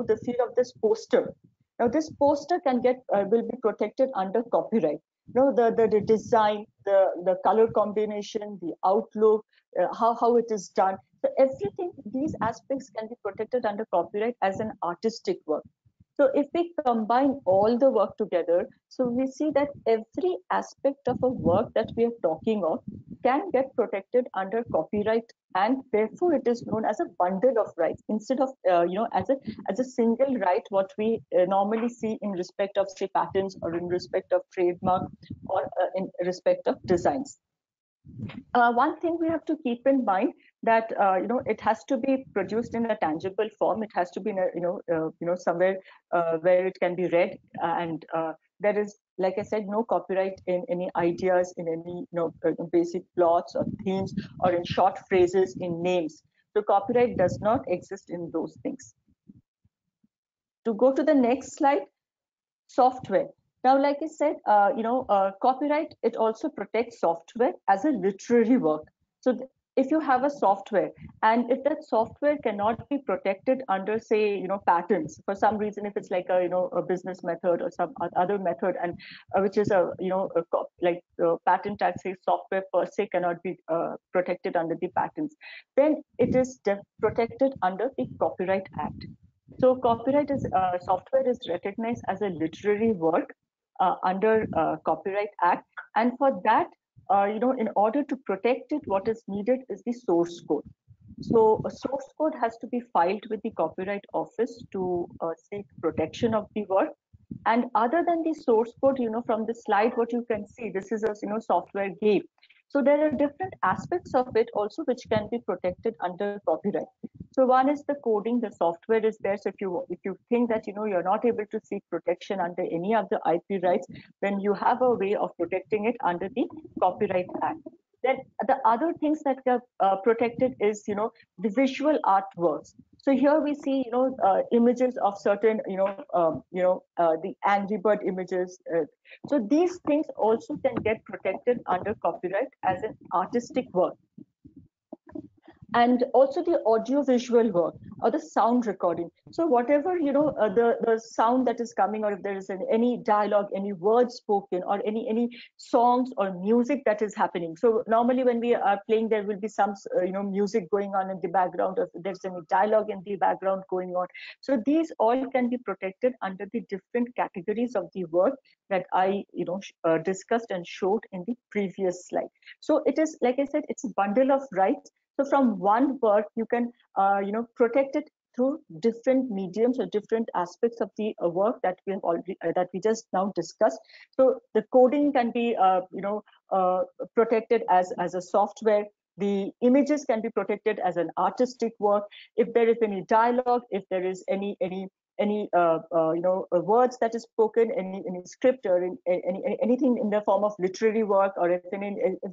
the feel of this poster. Now, this poster will be protected under copyright. The design, the color combination, the outlook, how it is done. So everything, these aspects can be protected under copyright as an artistic work. So if we combine all the work together, so we see that every aspect of a work that we are talking of can get protected under copyright, and therefore it is known as a bundle of rights instead of as a single right what we normally see in respect of say patents or in respect of trademark or in respect of designs. One thing we have to keep in mind that it has to be produced in a tangible form. It has to be in a somewhere where it can be read, and there is, like I said, no copyright in any ideas, in any basic plots or themes, or in short phrases, in names. So copyright does not exist in those things. To go to the next slide, software. Now, like I said, copyright, it also protects software as a literary work. So if you have a software, and if that software cannot be protected under, say, patents for some reason, if it's like a business method or some other method, and which is patent tax says software per se cannot be protected under the patents, then it is protected under the Copyright Act. So copyright is software is recognized as a literary work under Copyright Act, and for that, in order to protect it, what is needed is the source code. So a source code has to be filed with the Copyright Office to seek protection of the work. And other than the source code, from the slide, what you can see, this is a software game. So there are different aspects of it also which can be protected under copyright. So one is the coding, the software is there. So if you think that you're not able to seek protection under any of the IP rights, then you have a way of protecting it under the Copyright Act. Then the other things that are protected is the visual artworks. So here we see images of certain the Angry Bird images. So these things also can get protected under copyright as an artistic work. And also the audio-visual work or the sound recording. So whatever the sound that is coming, or if there is any dialogue, any words spoken, or any songs or music that is happening. So normally when we are playing, there will be some music going on in the background, or if there's any dialogue in the background going on. So these all can be protected under the different categories of the work that I discussed and showed in the previous slide. So it is, like I said, it's a bundle of rights. So from one work, you can, protect it through different mediums or different aspects of the work that we have already that we just now discussed. So the coding can be, protected as a software. The images can be protected as an artistic work. If there is any dialogue, if there is any words that is spoken, any script, or anything in the form of literary work, or if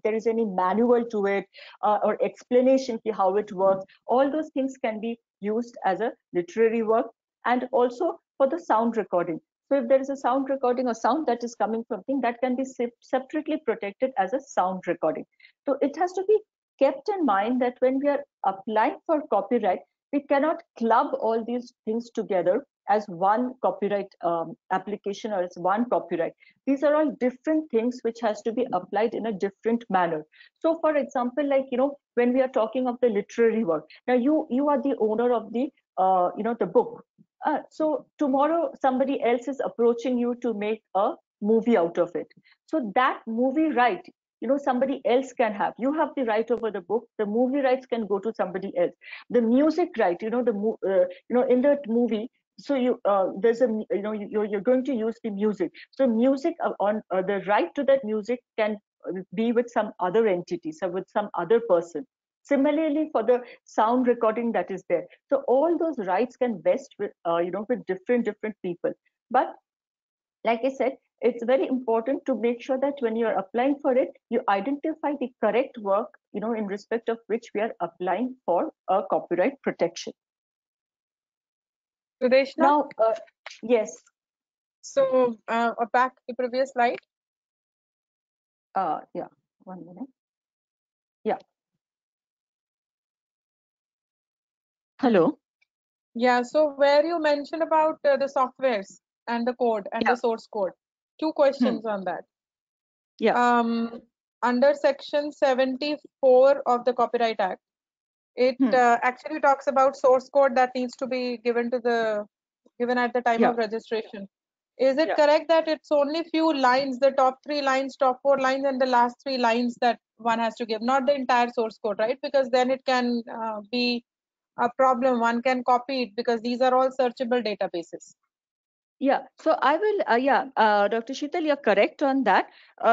there is any manual to it, or explanation to how it works, all those things can be used as a literary work. And also for the sound recording. So if there is a sound recording or sound that is coming from thing, that can be separately protected as a sound recording. So it has to be kept in mind that when we are applying for copyright, we cannot club all these things together as one copyright application or as one copyright. These are all different things which has to be applied in a different manner. So for example, like, when we are talking of the literary work, now you are the owner of the, the book. So tomorrow somebody else is approaching you to make a movie out of it. So that movie right, somebody else can have. You have the right over the book. The movie rights can go to somebody else. The music right, in that movie. So there's a you're going to use the music. So music on the right to that music can be with some other entity, so with some other person. Similarly, for the sound recording that is there. So all those rights can vest with with different people. But like I said, it's very important to make sure that when you're applying for it, you identify the correct work, in respect of which we are applying for a copyright protection. Sudeshna? Now, yes. So back to the previous slide. Yeah, 1 minute. Yeah. Hello. Yeah, so where you mentioned about the softwares and the code and the source code. Two questions on that. Yeah. Under section 74 of the Copyright Act, it actually talks about source code that needs to be given to the given at the time Yeah. of registration. Is it Yeah. correct that it's only few lines, the top 3 lines, top 4 lines, and the last 3 lines that one has to give, not the entire source code, right? Because then it can be a problem. One can copy it because these are all searchable databases. Yeah, so I will, Dr. Sheetal, you're correct on that.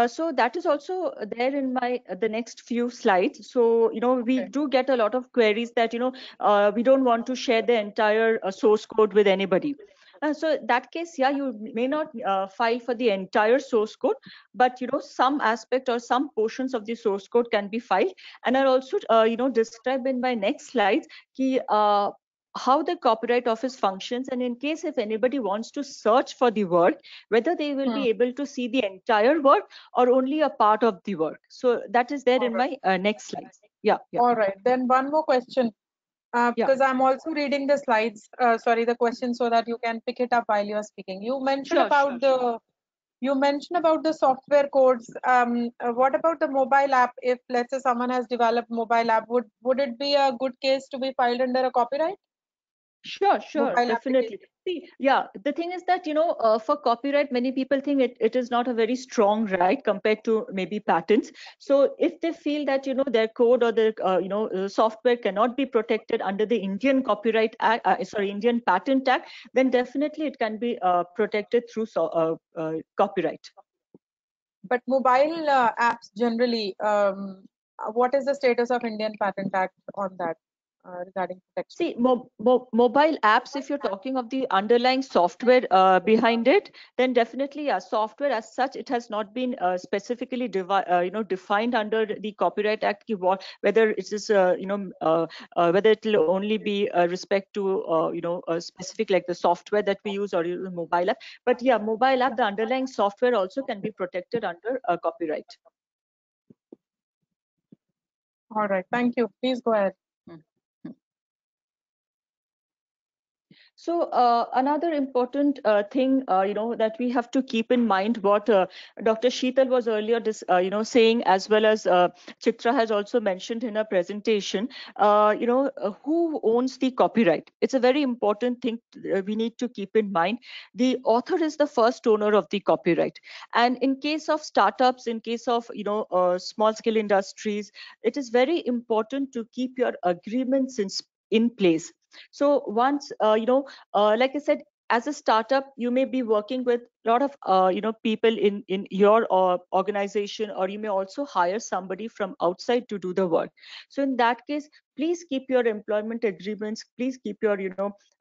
So that is also there in my the next few slides. So, we Okay. do get a lot of queries that, we don't want to share the entire source code with anybody. So in that case, yeah, you may not file for the entire source code, but, some aspect or some portions of the source code can be filed. And I'll also, describe in my next slides how the Copyright Office functions, and in case if anybody wants to search for the work, whether they will be able to see the entire work or only a part of the work. So that is there in my next slides. Yeah. All right. Then one more question, because I'm also reading the slides, the question, so that you can pick it up while you're speaking. You mentioned about the software codes. What about the mobile app? If let's say someone has developed mobile app, would it be a good case to be filed under a copyright? Sure, Mobile definitely. See, yeah, the thing is that, for copyright, many people think it is not a very strong right compared to maybe patents. So if they feel that, their code or their, software cannot be protected under the Indian Copyright Act, Indian Patent Act, then definitely it can be protected through copyright. But mobile apps generally, what is the status of Indian Patent Act on that regarding protection? See, mobile apps, if you're talking of the underlying software behind it, then definitely, yeah, software as such, it has not been specifically defined under the Copyright Act, whether it is, whether it will only be respect to, a specific like the software that we use or the mobile app. But yeah, mobile app, the underlying software also can be protected under copyright. All right, thank you. Please go ahead. So another important thing, that we have to keep in mind, what Dr. Sheetal was earlier, saying, as well as Chitra has also mentioned in her presentation. Who owns the copyright? It's a very important thing we need to keep in mind. The author is the first owner of the copyright, and in case of startups, in case of small-scale industries, it is very important to keep your agreements in place. So once, like I said, as a startup, you may be working with a lot of, people in your organization, or you may also hire somebody from outside to do the work. So in that case, please keep your employment agreements, please keep your,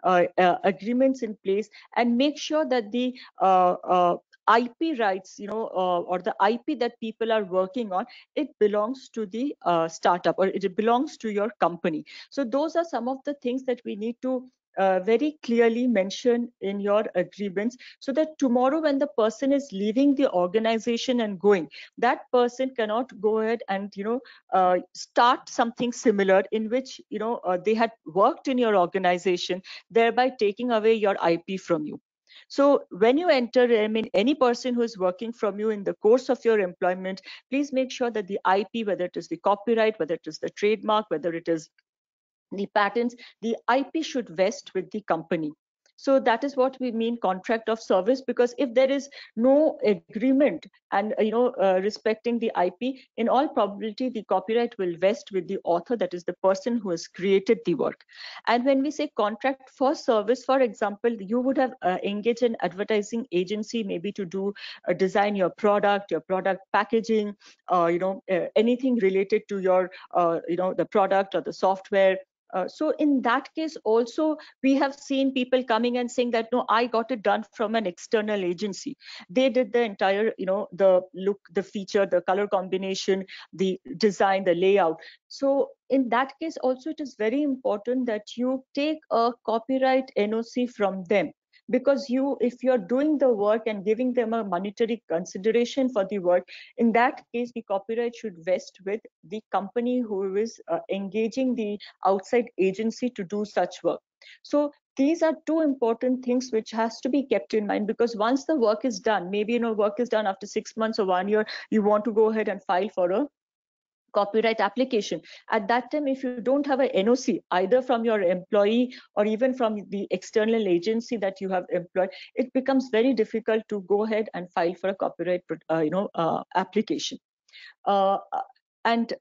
agreements in place, and make sure that the IP rights, or the IP that people are working on, it belongs to the startup, or it belongs to your company. So those are some of the things that we need to very clearly mention in your agreements, so that tomorrow when the person is leaving the organization and going, that person cannot go ahead and start something similar in which they had worked in your organization, thereby taking away your IP from you. So when you enter, I mean, any person who is working from you in the course of your employment, please make sure that the IP, whether it is the copyright, whether it is the trademark, whether it is the patents, the IP should vest with the company. So that is what we mean contract of service, because if there is no agreement and respecting the IP, in all probability the copyright will vest with the author, that is the person who has created the work. And when we say contract for service, for example, you would have engaged an advertising agency maybe to do design your product packaging, anything related to your the product or the software. So in that case also, we have seen people coming and saying that, no, I got it done from an external agency. They did the entire, the look, the feature, the color combination, the design, the layout. So in that case also, it is very important that you take a copyright NOC from them. Because if you're doing the work and giving them a monetary consideration for the work, in that case, the copyright should vest with the company who is engaging the outside agency to do such work. So these are two important things which has to be kept in mind, because once the work is done, maybe work is done after 6 months or 1 year, you want to go ahead and file for a copyright application. At that time, if you don't have a NOC, either from your employee or even from the external agency that you have employed, it becomes very difficult to go ahead and file for a copyright application. And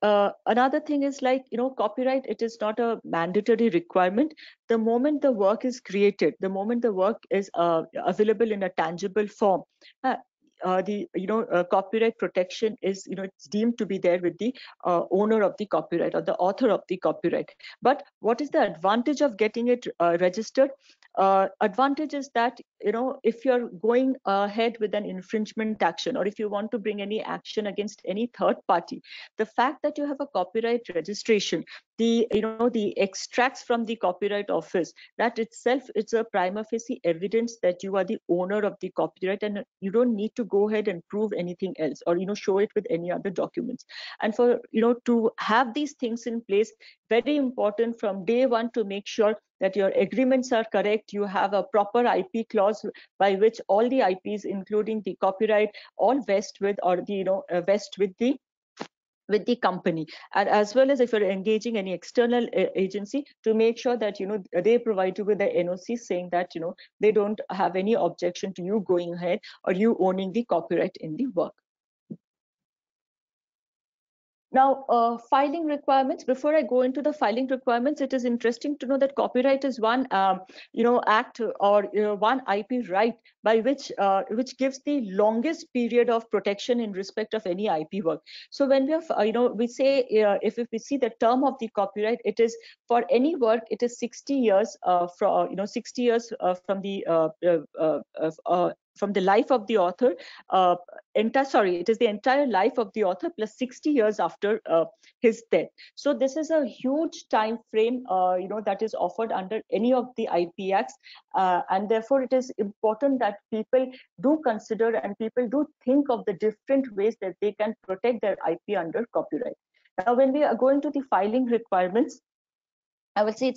another thing is, like, copyright, it is not a mandatory requirement. The moment the work is created, the moment the work is available in a tangible form, the copyright protection is, it's deemed to be there with the owner of the copyright or the author of the copyright. But what is the advantage of getting it registered? Advantage is that, if you're going ahead with an infringement action, or if you want to bring any action against any third party, the fact that you have a copyright registration, the extracts from the Copyright Office, that itself, it's a prima facie evidence that you are the owner of the copyright, and you don't need to go ahead and prove anything else, or show it with any other documents. And for to have these things in place, very important from day one to make sure that your agreements are correct. You have a proper IP clause by which all the IPs, including the copyright, all vest with, or vest with the company. And as well as if you're engaging any external agency, to make sure that they provide you with the NOC saying that they don't have any objection to you going ahead or you owning the copyright in the work. Now, filing requirements. Before I go into the filing requirements, it is interesting to know that copyright is one, act or one IP right by which gives the longest period of protection in respect of any IP work. So when we have, we say if we see the term of the copyright, it is for any work, it is 60 years from 60 years from the life of the author, it is the entire life of the author plus 60 years after his death. So this is a huge time frame, that is offered under any of the IP acts, and therefore it is important that people do consider and people do think of the different ways that they can protect their IP under copyright. Now, when we are going to the filing requirements, I would say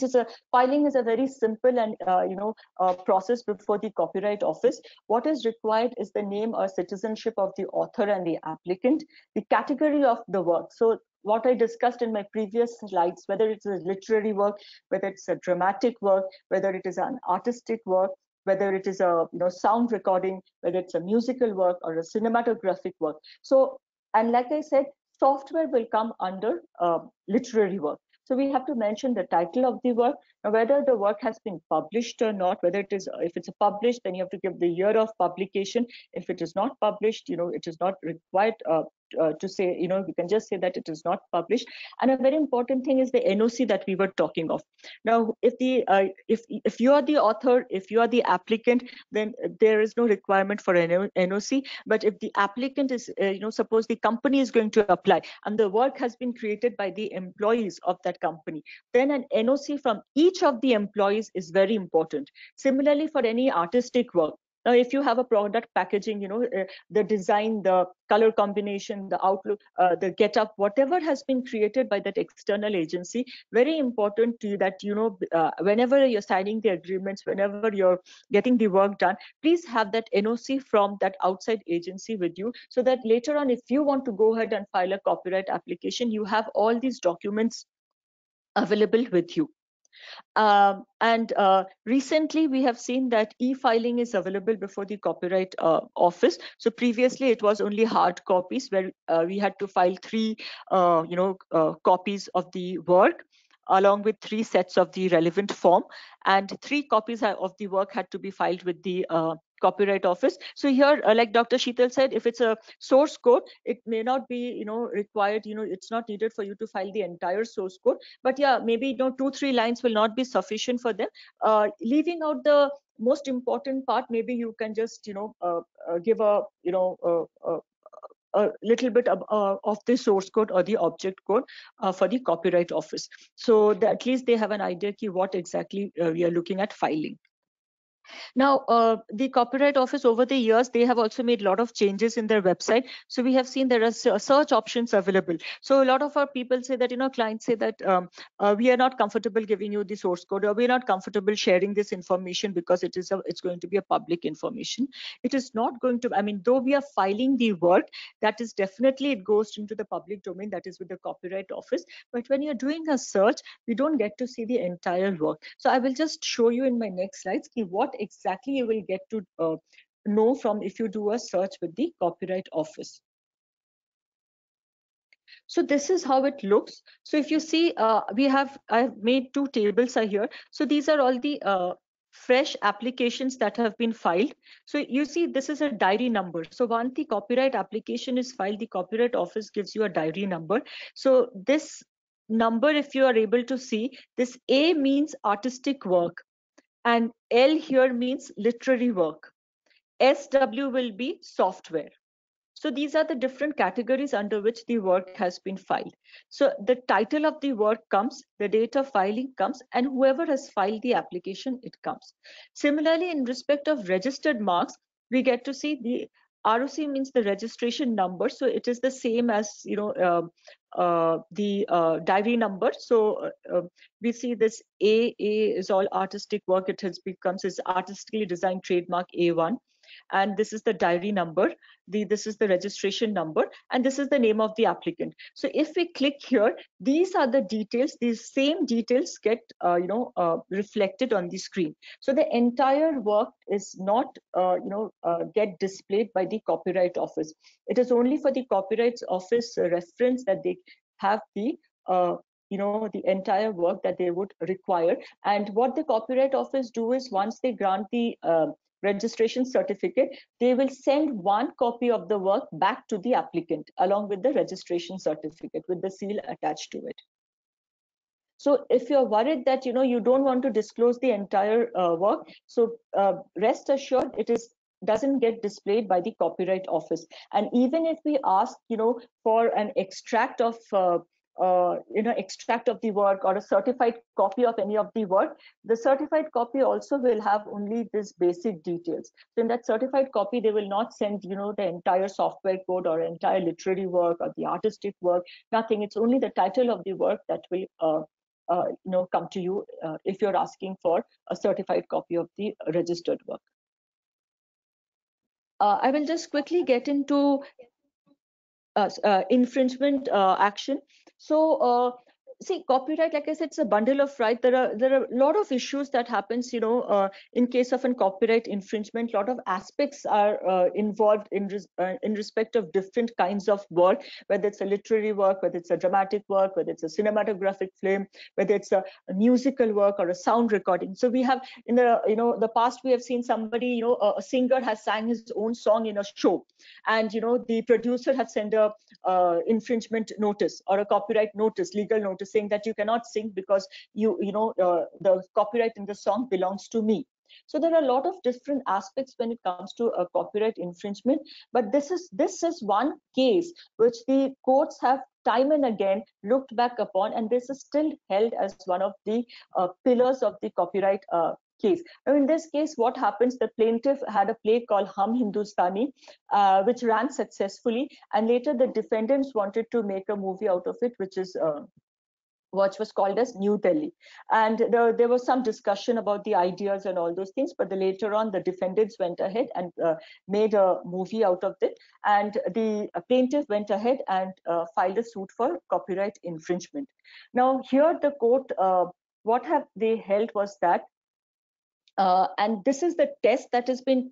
filing is a very simple and process before the Copyright Office. What is required is the name or citizenship of the author and the applicant, the category of the work. So what I discussed in my previous slides, whether it's a literary work, whether it's a dramatic work, whether it is an artistic work, whether it is a sound recording, whether it's a musical work or a cinematographic work. So, and like I said, software will come under literary work. So we have to mention the title of the work, whether the work has been published or not, whether it is, if it's published, then you have to give the year of publication. If it is not published, it is not required to say, you can just say that it is not published. And a very important thing is the NOC that we were talking of. Now, if you are the author, if you are the applicant, then there is no requirement for an NOC. But if the applicant is, suppose the company is going to apply and the work has been created by the employees of that company, then an NOC from each of the employees is very important. Similarly, for any artistic work, now, if you have a product packaging, the design, the color combination, the outlook, the get-up, whatever has been created by that external agency, very important to you that, whenever you're signing the agreements, whenever you're getting the work done, please have that NOC from that outside agency with you, so that later on, if you want to go ahead and file a copyright application, you have all these documents available with you. Recently we have seen that e-filing is available before the Copyright Office. So previously it was only hard copies where we had to file 3 copies of the work along with 3 sets of the relevant form, and 3 copies of the work had to be filed with the Copyright Office. So here, like Dr. Sheetal said, if it's a source code, it may not be required, it's not needed for you to file the entire source code, but yeah, maybe 2-3 lines will not be sufficient for them. Leaving out the most important part, maybe you can just give a little bit of the source code or the object code for the Copyright Office, so that at least they have an idea what exactly we are looking at filing. Now, the Copyright Office over the years, they have also made a lot of changes in their website. So we have seen there are search options available. So a lot of our people say that, clients say that we are not comfortable giving you the source code, or we are not comfortable sharing this information because it's going to be a public information. It is not going to, I mean, though we are filing the work, that is definitely, it goes into the public domain, that is with the Copyright Office. But when you're doing a search, we don't get to see the entire work. So I will just show you in my next slides what exactly you will get to know from if you do a search with the Copyright Office. So this is how it looks. So if you see, I've made two tables are here. So these are all the fresh applications that have been filed. So you see, this is a diary number. So once the copyright application is filed, the Copyright Office gives you a diary number. So this number, if you are able to see, this A means artistic work, and L here means literary work. SW will be software. So these are the different categories under which the work has been filed. So the title of the work comes, the date of filing comes, and whoever has filed the application, it comes. Similarly, in respect of registered marks, we get to see the ROC means the registration number. So it is the same as, the diary number. So we see this A is all artistic work. It has becomes its artistically designed trademark A1. And this is the diary number, this is the registration number, and this is the name of the applicant. So if we click here, these are the details, these same details get reflected on the screen. So the entire work is not get displayed by the Copyright Office. It is only for the Copyright Office reference that they have the the entire work that they would require. And what the Copyright Office do is, once they grant the registration certificate, they will send one copy of the work back to the applicant along with the registration certificate with the seal attached to it. So if you're worried that you don't want to disclose the entire work, so rest assured, doesn't get displayed by the Copyright Office. And even if we ask for an extract of extract of the work or a certified copy of any of the work, the certified copy also will have only this basic details. So in that certified copy, they will not send the entire software code or entire literary work or the artistic work, nothing. It's only the title of the work that will come to you if you're asking for a certified copy of the registered work. I will just quickly get into infringement action. So see, copyright, like I said, it's a bundle of rights. There are a lot of issues that happens, in case of a copyright infringement. A lot of aspects are involved in respect of different kinds of work, whether it's a literary work, whether it's a dramatic work, whether it's a cinematographic film, whether it's a musical work or a sound recording. So we have in the past, we have seen somebody, a singer has sang his own song in a show, and the producer has sent a infringement notice or a copyright notice, legal notice, saying that you cannot sing because the copyright in the song belongs to me. So there are a lot of different aspects when it comes to a copyright infringement, but this is one case which the courts have time and again looked back upon, and this is still held as one of the pillars of the copyright case. Now, in this case, what happens? The plaintiff had a play called Hum Hindustani, which ran successfully, and later the defendants wanted to make a movie out of it, which was called as New Delhi. And there was some discussion about the ideas and all those things, but later on the defendants went ahead and made a movie out of it, and the plaintiff went ahead and filed a suit for copyright infringement. Now here the court, what have they held was that, and this is the test that has been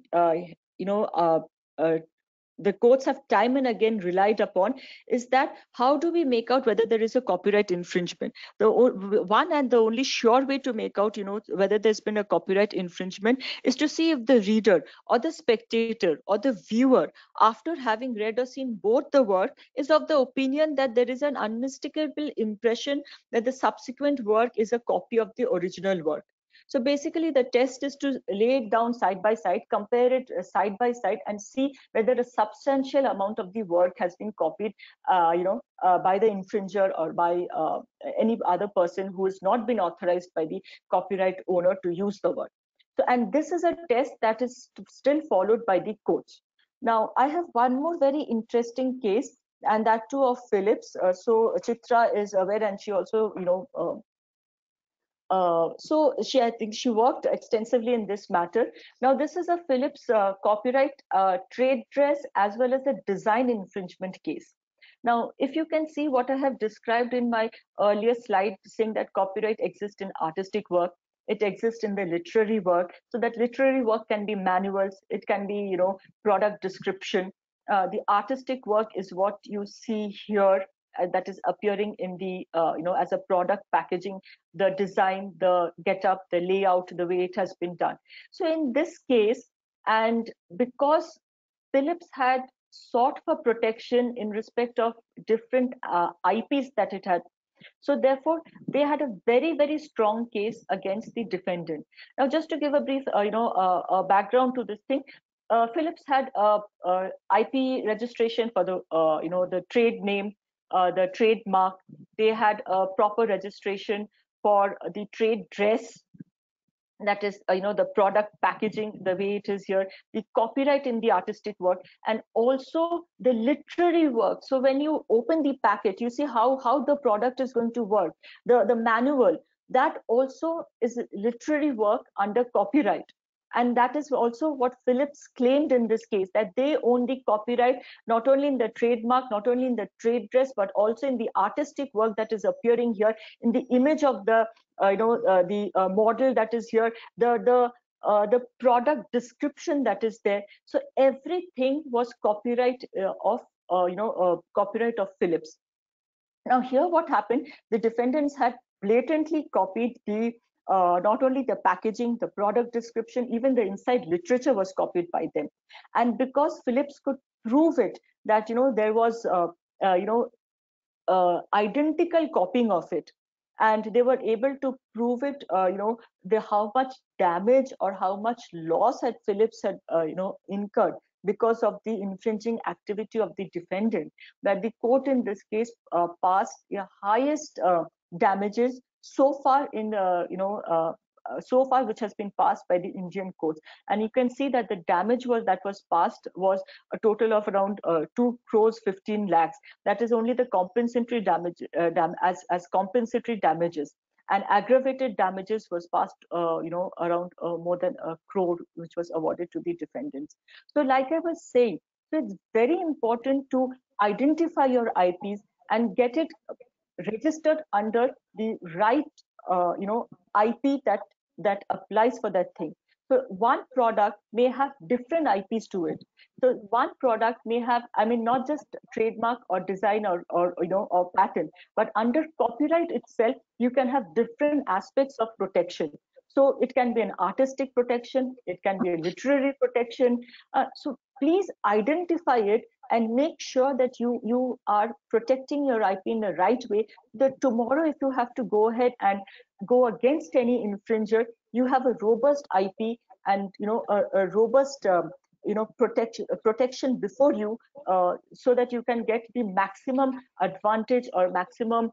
the courts have time and again relied upon, is that how do we make out whether there is a copyright infringement? The one and the only sure way to make out whether there's been a copyright infringement is to see if the reader or the spectator or the viewer, after having read or seen both the work, is of the opinion that there is an unmistakable impression that the subsequent work is a copy of the original work. So basically, the test is to lay it down side by side, compare it side by side, and see whether a substantial amount of the work has been copied, by the infringer or by any other person who has not been authorized by the copyright owner to use the work. So, and this is a test that is still followed by the courts. Now, I have one more very interesting case, and that too of Philips. So Chitra is aware, and she also, so I think she worked extensively in this matter. Now, this is a Philips copyright trade dress as well as a design infringement case. Now, if you can see what I have described in my earlier slide, saying that copyright exists in artistic work, it exists in the literary work. So that literary work can be manuals, it can be, product description. The artistic work is what you see here, that is appearing in the, as a product packaging, the design, the get up, the layout, the way it has been done. So in this case, and because Philips had sought for protection in respect of different IPs that it had, so therefore they had a very, very strong case against the defendant. Now, just to give a brief, background to this thing, Philips had IP registration for the, the trade name, the trademark. They had a proper registration for the trade dress, that is, the product packaging, the way it is here, the copyright in the artistic work, and also the literary work. So when you open the packet, you see how the product is going to work, the manual, that also is literary work under copyright. And that is also what Philips claimed in this case, that they own the copyright, not only in the trademark, not only in the trade dress, but also in the artistic work that is appearing here, in the image of the, the model that is here, the product description that is there. So everything was copyright copyright of Philips. Now here what happened, the defendants had blatantly copied the not only the packaging, the product description, even the inside literature was copied by them. And because Philips could prove it, that there was identical copying of it, and they were able to prove it, how much damage or how much loss had Philips had incurred because of the infringing activity of the defendant, that the court in this case passed the highest damages so far in so far which has been passed by the Indian courts. And you can see that the damage that was passed was a total of around 2 crores 15 lakhs. That is only the compensatory damage as compensatory damages. And aggravated damages was passed, around more than 1 crore, which was awarded to the defendants. So like I was saying, so it's very important to identify your IPs and get it registered under the right, IP that applies for that thing. So one product may have different IPs to it. So one product may have, not just trademark or design or patent, but under copyright itself, you can have different aspects of protection. So it can be an artistic protection, it can be a literary protection. So please identify it and make sure that you are protecting your IP in the right way, that tomorrow if you have to go ahead and go against any infringer, you have a robust IP and a robust protection before you, so that you can get the maximum advantage or maximum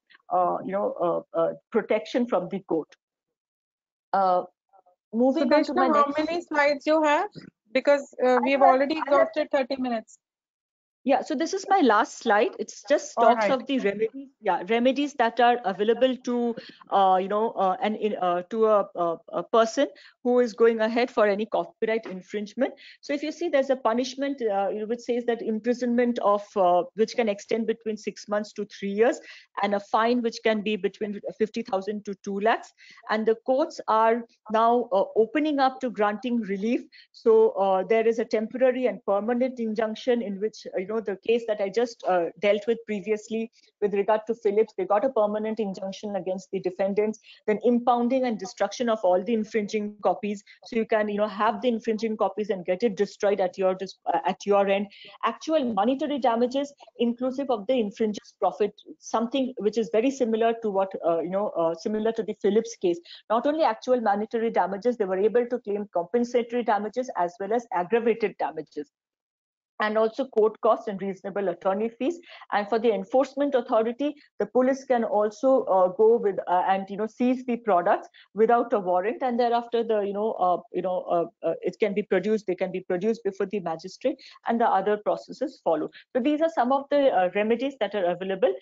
protection from the court. Moving on to my Sudeshna, how next. many slides you have? Because we've already exhausted 30 minutes. Yeah, so this is my last slide. It's just All talks right. of the remedies. Yeah, remedies that are available to to a person who is going ahead for any copyright infringement. So if you see, there's a punishment which says that imprisonment of which can extend between 6 months to 3 years, and a fine which can be between 50,000 to 2 lakhs. And the courts are now opening up to granting relief. So there is a temporary and permanent injunction in which the case that I just dealt with previously with regard to Philips, they got a permanent injunction against the defendants. Then impounding and destruction of all the infringing copies, so you can have the infringing copies and get it destroyed at your end. Actual monetary damages inclusive of the infringer's profit, something which is very similar to what similar to the Philips case. Not only actual monetary damages, they were able to claim compensatory damages as well as aggravated damages. and also court costs and reasonable attorney fees. And for the enforcement authority, the police can also go with and seize the products without a warrant, and thereafter the it can be produced. They can be produced before the magistrate, and the other processes follow. So these are some of the remedies that are available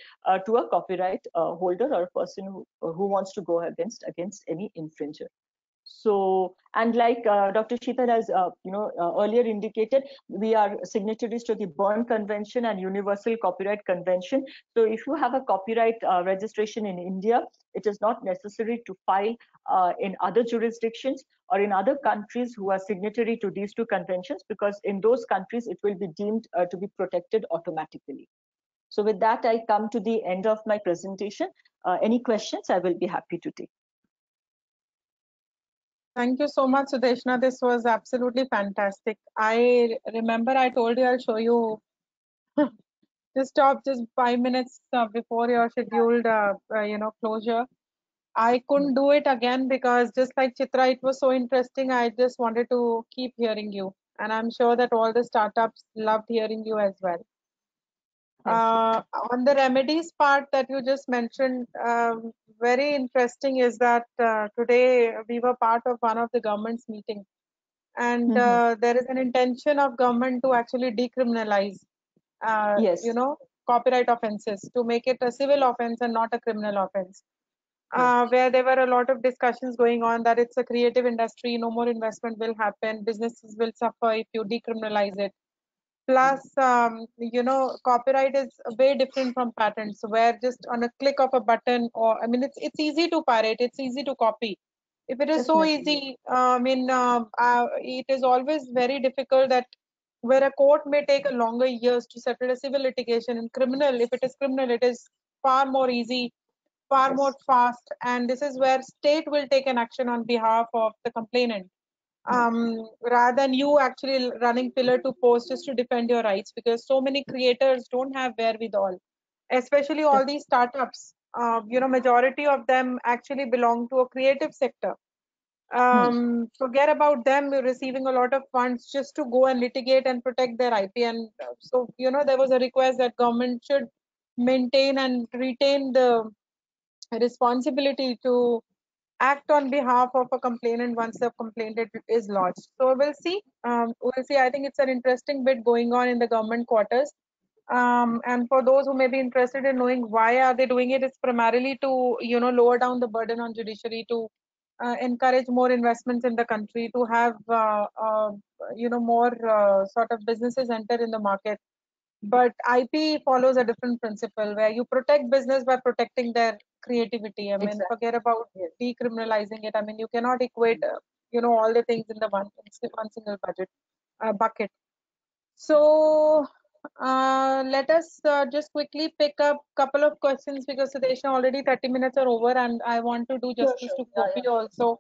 to a copyright holder or a person who wants to go against any infringer. So, and like Dr. Sheetal has earlier indicated, we are signatories to the Berne Convention and Universal Copyright Convention. So if you have a copyright registration in India, it is not necessary to file in other jurisdictions or in other countries who are signatory to these two conventions, because in those countries it will be deemed to be protected automatically. So with that, I come to the end of my presentation. Any questions, I will be happy to take. Thank you so much, Sudeshna. This was absolutely fantastic. I remember I told you I'll show you just 5 minutes before your scheduled closure. I couldn't do it again because just like Chitra, it was so interesting. I just wanted to keep hearing you. And I'm sure that all the startups loved hearing you as well. On the remedies part that you just mentioned, very interesting is that today we were part of one of the government's meeting, and there is an intention of government to actually decriminalize, Yes. copyright offenses, to make it a civil offense and not a criminal offense. Where there were a lot of discussions going on that it's a creative industry, no more investment will happen, businesses will suffer if you decriminalize it. Plus, copyright is way different from patents, where just on a click of a button, or it's easy to pirate, it's easy to copy. If it is so easy, it is always very difficult that where a court may take a longer years to settle a civil litigation. In criminal, if it is criminal, it is far more easy, far more fast, and this is where state will take an action on behalf of the complainant. Rather than you actually running pillar to post just to defend your rights, because so many creators don't have wherewithal, especially all these startups. Majority of them actually belong to a creative sector. Forget about them receiving a lot of funds just to go and litigate and protect their IP. And so, there was a request that government should maintain and retain the responsibility to act on behalf of a complainant once the complaint is lodged. So we'll see. I think it's an interesting bit going on in the government quarters. And for those who may be interested in knowing why are they doing it, it's primarily to lower down the burden on judiciary, to encourage more investments in the country, to have more sort of businesses enter in the market. But IP follows a different principle where you protect business by protecting their creativity. Forget about decriminalizing it. You cannot equate all the things in the one single bucket. So let us just quickly pick up a couple of questions, because Sudeshna, already 30 minutes are over, and I want to do justice to Gopi also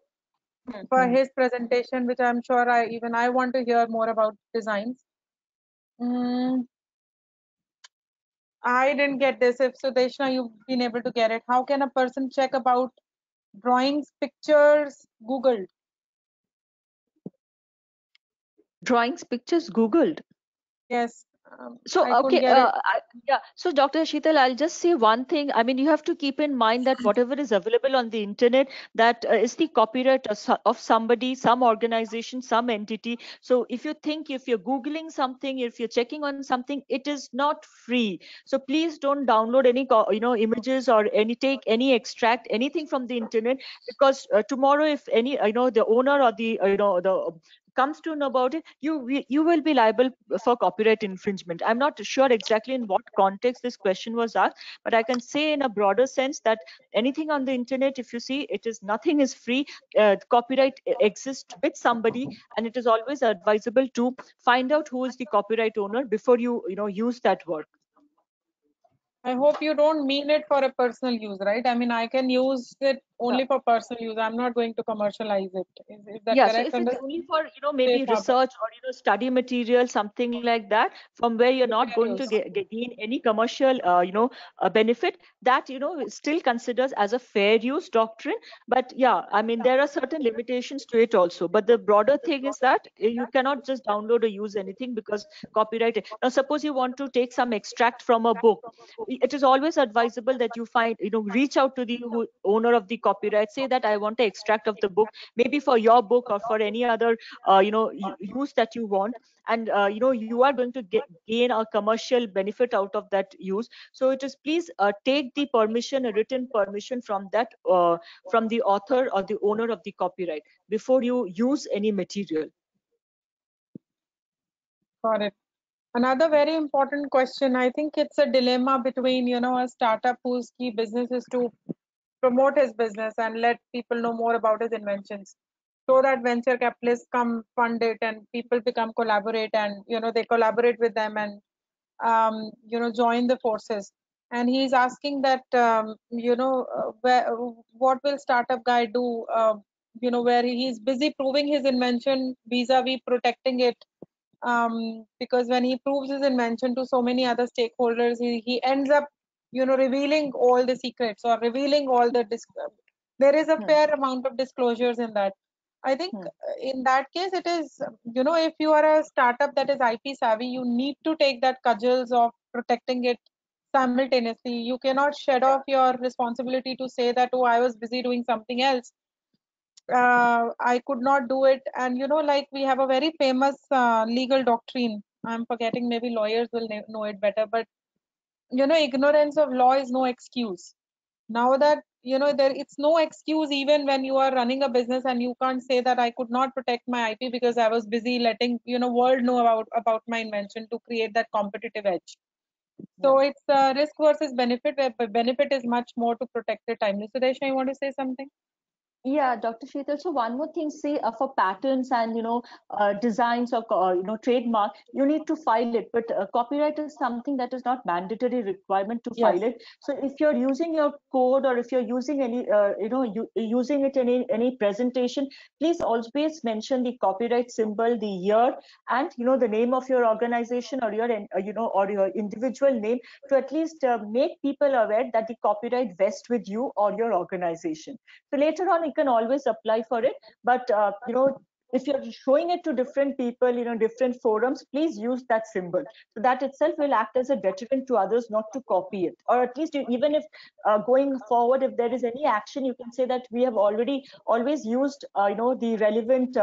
for his presentation, which I'm sure I want to hear more about designs. I didn't get this. If Sudeshna, you've been able to get it, how can a person check about drawings, pictures, Googled? Drawings, pictures, Googled. Yes. So okay, so Dr. Sheetal, I'll just say one thing. You have to keep in mind that whatever is available on the internet, that is the copyright of somebody, some organization, some entity. So if you're Googling something, if you're checking on something, it is not free. So please don't download any images or take any extract anything from the internet, because tomorrow if any the owner or the the comes to know about it, you will be liable for copyright infringement. I'm not sure exactly in what context this question was asked, but I can say in a broader sense that anything on the internet, if you see, nothing is free. Copyright exists with somebody, and it is always advisable to find out who is the copyright owner before you use that work. I hope you don't mean it for a personal use, right? I mean, I can use it only for personal use. I'm not going to commercialize it. Is that Yeah, so correct? if it's only for, Safe maybe harbor. research or, study material, something like that, from where you're not Fair going to use. gain any commercial, benefit, that, still considers as a fair use doctrine. But yeah, I mean, there are certain limitations to it also. But the broader thing is that you cannot just download or use anything because copyright. Now, suppose you want to take some extract from a book. It is always advisable that you find, reach out to the owner of the copyright, say that I want an extract of the book, maybe for your book or for any other use that you want, and you are going to gain a commercial benefit out of that use. So it is, please take the permission, a written permission from that from the author or the owner of the copyright before you use any material. Got it. Another very important question. I think it's a dilemma between, a startup whose key business is to promote his business and let people know more about his inventions, so that venture capitalists come fund it and people become collaborate, and they collaborate with them and join the forces. And he's asking that what will startup guy do, where he's busy proving his invention vis-a-vis protecting it, because when he proves his invention to so many other stakeholders, he ends up revealing all the secrets or revealing all the there is a fair amount of disclosures in that. I think in that case it is, if you are a startup that is IP savvy, you need to take that cudgels of protecting it simultaneously. You cannot shed off your responsibility to say that, oh, I was busy doing something else, I could not do it. And like we have a very famous legal doctrine. I'm forgetting, maybe lawyers will know it better, but ignorance of law is no excuse. Now that it's no excuse even when you are running a business and you can't say that I could not protect my IP because I was busy letting world know about my invention to create that competitive edge. So it's risk versus benefit, where benefit is much more to protect the timely. Sudeshna, you want to say something? Yeah, Dr. Sheetal. So one more thing, say for patents and designs or trademark, you need to file it. But copyright is something that is not mandatory requirement to file it. So if you're using your code or if you're using any using it in any presentation, please always mention the copyright symbol, the year, and the name of your organization or your or your individual name, to at least make people aware that the copyright vests with you or your organization. So later on, you can always apply for it. But if you're showing it to different people, different forums, please use that symbol. So that itself will act as a deterrent to others not to copy it. Or at least even if going forward, if there is any action, you can say that we have always used the relevant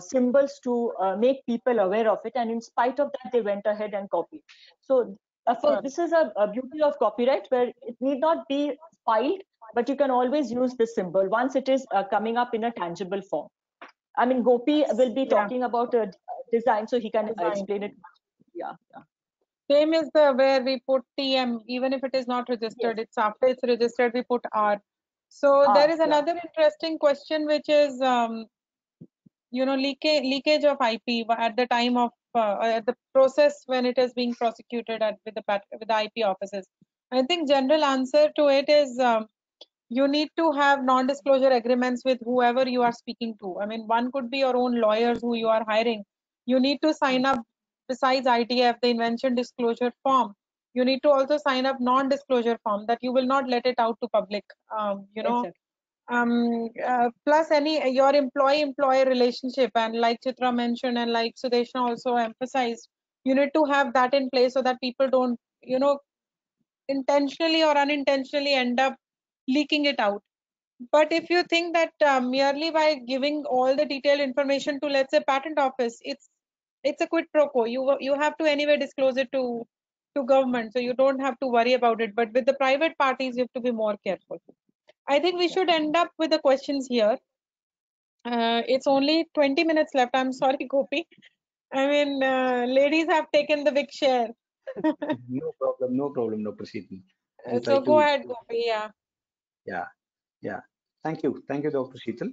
symbols to make people aware of it, and in spite of that, they went ahead and copied. So this is a beauty of copyright, where it need not be filed, but you can always use this symbol once it is coming up in a tangible form. I mean, Gopi will be talking about design, so he can explain it. Yeah. Same is the where we put TM, even if it is not registered. It's after it's registered, we put R. So there is another interesting question, which is, leakage of IP at the time of the process when it is being prosecuted with the IP offices. I think general answer to it is, you need to have non-disclosure agreements with whoever you are speaking to. I mean, one could be your own lawyers who you are hiring. You need to sign up, besides IDF, the invention disclosure form. You need to also sign up non-disclosure form that you will not let it out to public. Exactly. Plus your employee-employer relationship, and like Chitra mentioned and like Sudeshna also emphasized, you need to have that in place so that people don't, intentionally or unintentionally end up leaking it out. But if you think that merely by giving all the detailed information to, let's say, patent office, it's a quid pro quo. You have to anyway disclose it to government, so you don't have to worry about it. But with the private parties, you have to be more careful. I think we should end up with the questions here. It's only 20 minutes left. I'm sorry, Gopi. I mean, ladies have taken the big share. No problem, no problem, no proceeding. So go ahead, Gopi. Yeah. Thank you, Dr. Sheetal.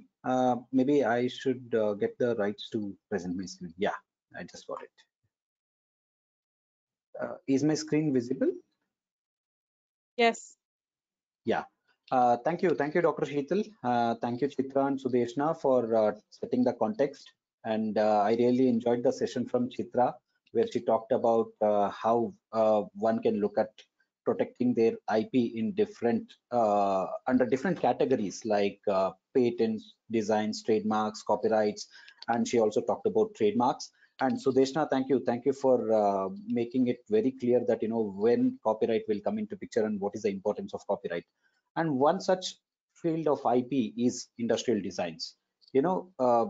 Maybe I should get the rights to present my screen. Yeah, I just got it. Is my screen visible? Yes. Yeah. Thank you, Dr. Sheetal. Thank you, Chitra and Sudeshna, for setting the context. And I really enjoyed the session from Chitra, where she talked about how one can look at protecting their IP in different under different categories like patents, designs, trademarks, copyrights, and she also talked about trademarks. And Sudeshna, thank you for making it very clear that when copyright will come into picture and what is the importance of copyright. And one such field of IP is industrial designs.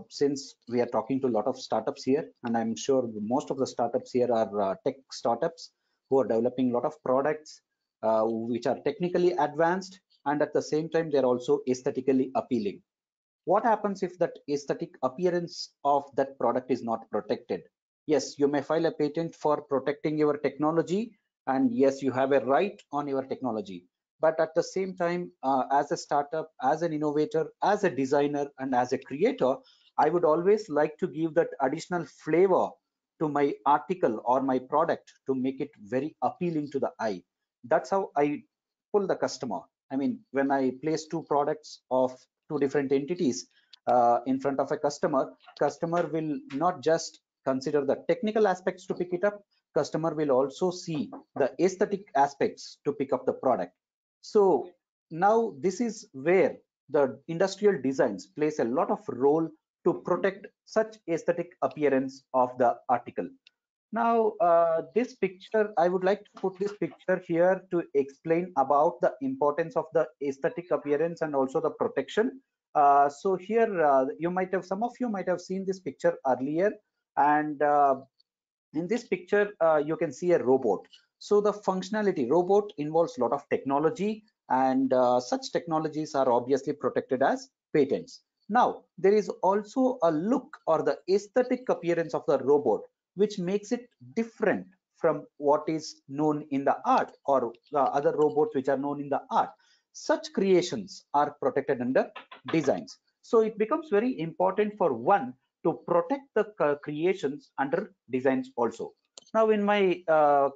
Since we are talking to a lot of startups here, and I'm sure most of the startups here are tech startups who are developing a lot of products which are technically advanced, and at the same time they're also aesthetically appealing. What happens if that aesthetic appearance of that product is not protected? Yes, you may file a patent for protecting your technology, and yes, you have a right on your technology. But at the same time, as a startup, as an innovator, as a designer, and as a creator, I would always like to give that additional flavor to my article or my product to make it very appealing to the eye. That's how I pull the customer. I mean, when I place two products of two different entities in front of a customer will not just consider the technical aspects to pick it up. Customer will also see the aesthetic aspects to pick up the product. So now this is where the industrial designs plays a lot of role to protect such aesthetic appearance of the article. Now, this picture, I would like to put this picture here to explain about the importance of the aesthetic appearance and also the protection. So here, some of you might have seen this picture earlier, and in this picture, you can see a robot. So the functionality robot involves a lot of technology, and such technologies are obviously protected as patents. Now, there is also a look or the aesthetic appearance of the robot, which makes it different from what is known in the art or the other robots which are known in the art. Such creations are protected under designs. So it becomes very important for one to protect the creations under designs also. Now in my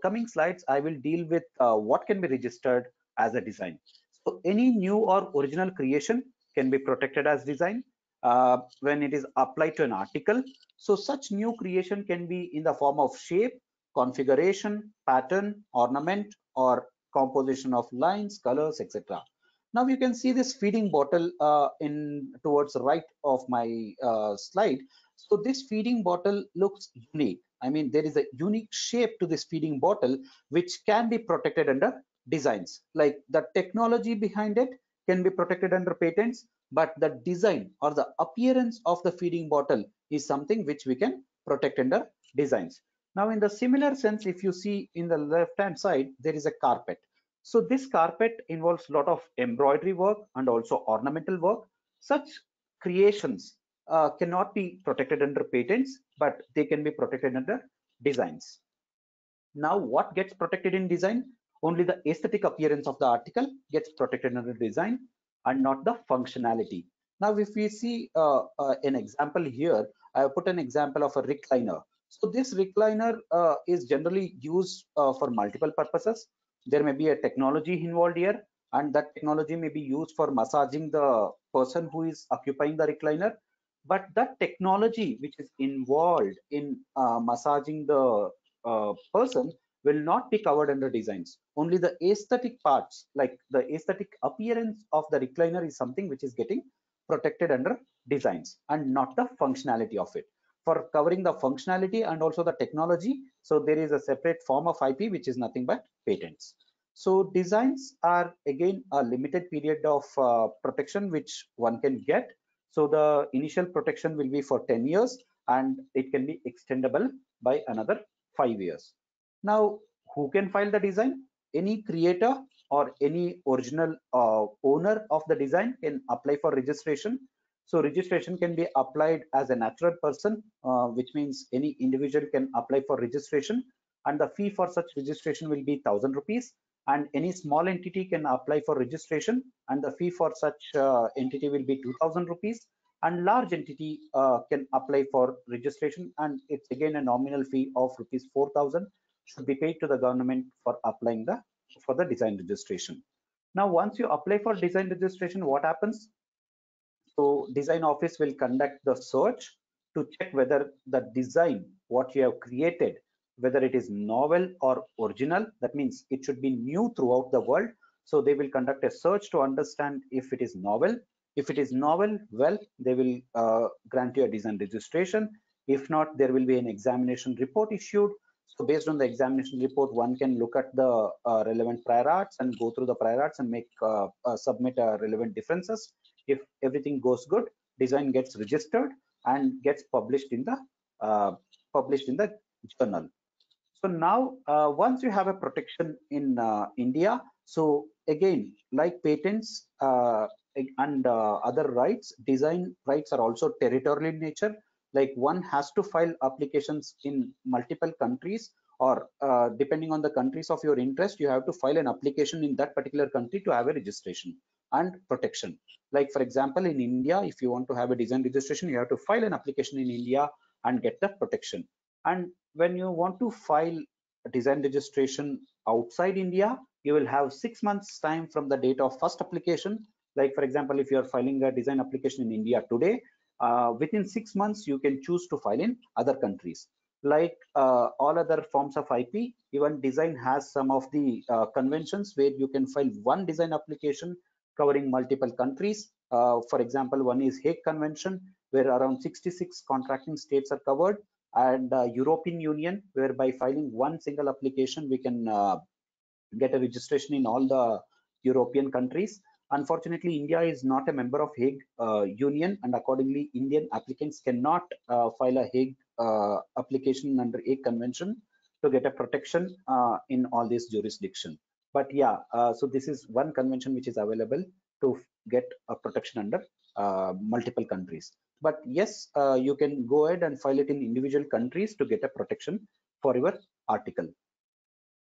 coming slides, I will deal with what can be registered as a design. So any new or original creation can be protected as design when it is applied to an article. So such new creation can be in the form of shape, configuration, pattern, ornament, or composition of lines, colors, etc. Now you can see this feeding bottle in towards the right of my slide. So this feeding bottle looks unique. I mean, there is a unique shape to this feeding bottle, which can be protected under designs. Like the technology behind it can be protected under patents, but the design or the appearance of the feeding bottle is something which we can protect under designs. Now, in the similar sense, if you see in the left-hand side, there is a carpet. So this carpet involves a lot of embroidery work and also ornamental work. Such creations cannot be protected under patents, but they can be protected under designs. Now, what gets protected in design? Only the aesthetic appearance of the article gets protected under design and not the functionality. Now, if we see an example here, I have put an example of a recliner. So this recliner is generally used for multiple purposes. There may be a technology involved here, and that technology may be used for massaging the person who is occupying the recliner. But that technology which is involved in massaging the person will not be covered under designs. Only the aesthetic parts, like the aesthetic appearance of the recliner, is something which is getting protected under designs and not the functionality of it. For covering the functionality and also the technology, so there is a separate form of IP which is nothing but patents. So designs are again a limited period of protection which one can get. So the initial protection will be for 10 years and it can be extendable by another 5 years. Now, who can file the design? Any creator or any original owner of the design can apply for registration. So registration can be applied as a natural person, which means any individual can apply for registration, and the fee for such registration will be 1,000 rupees. And any small entity can apply for registration, and the fee for such entity will be 2,000 rupees. And large entity can apply for registration, and it's again a nominal fee of rupees 4,000 should be paid to the government for applying the for the design registration. Now, once you apply for design registration, what happens? So design office will conduct the search to check whether the design, what you have created, whether it is novel or original. That means it should be new throughout the world. So they will conduct a search to understand if it is novel. If it is novel, well, they will grant you a design registration. If not, there will be an examination report issued. So based on the examination report, one can look at the relevant prior arts and go through the prior arts and make submit relevant differences. If everything goes good, design gets registered and gets published in the journal. So now, once you have a protection in India, so again, like patents and other rights, design rights are also territorial in nature. Like one has to file applications in multiple countries, or depending on the countries of your interest, you have to file an application in that particular country to have a registration and protection. Like for example, in India, if you want to have a design registration, you have to file an application in India and get the protection. And when you want to file a design registration outside India, you will have 6 months time from the date of first application. Like for example, if you are filing a design application in India today, within 6 months you can choose to file in other countries. Like all other forms of IP, even design has some of the conventions where you can file one design application covering multiple countries. For example, one is Hague Convention, where around 66 contracting states are covered, and European Union, where by filing one single application we can get a registration in all the European countries. Unfortunately, India is not a member of Hague Union, and accordingly, Indian applicants cannot file a Hague application under Hague Convention to get a protection in all these jurisdictions. But yeah, so this is one convention which is available to get a protection under multiple countries. But yes, you can go ahead and file it in individual countries to get a protection for your article.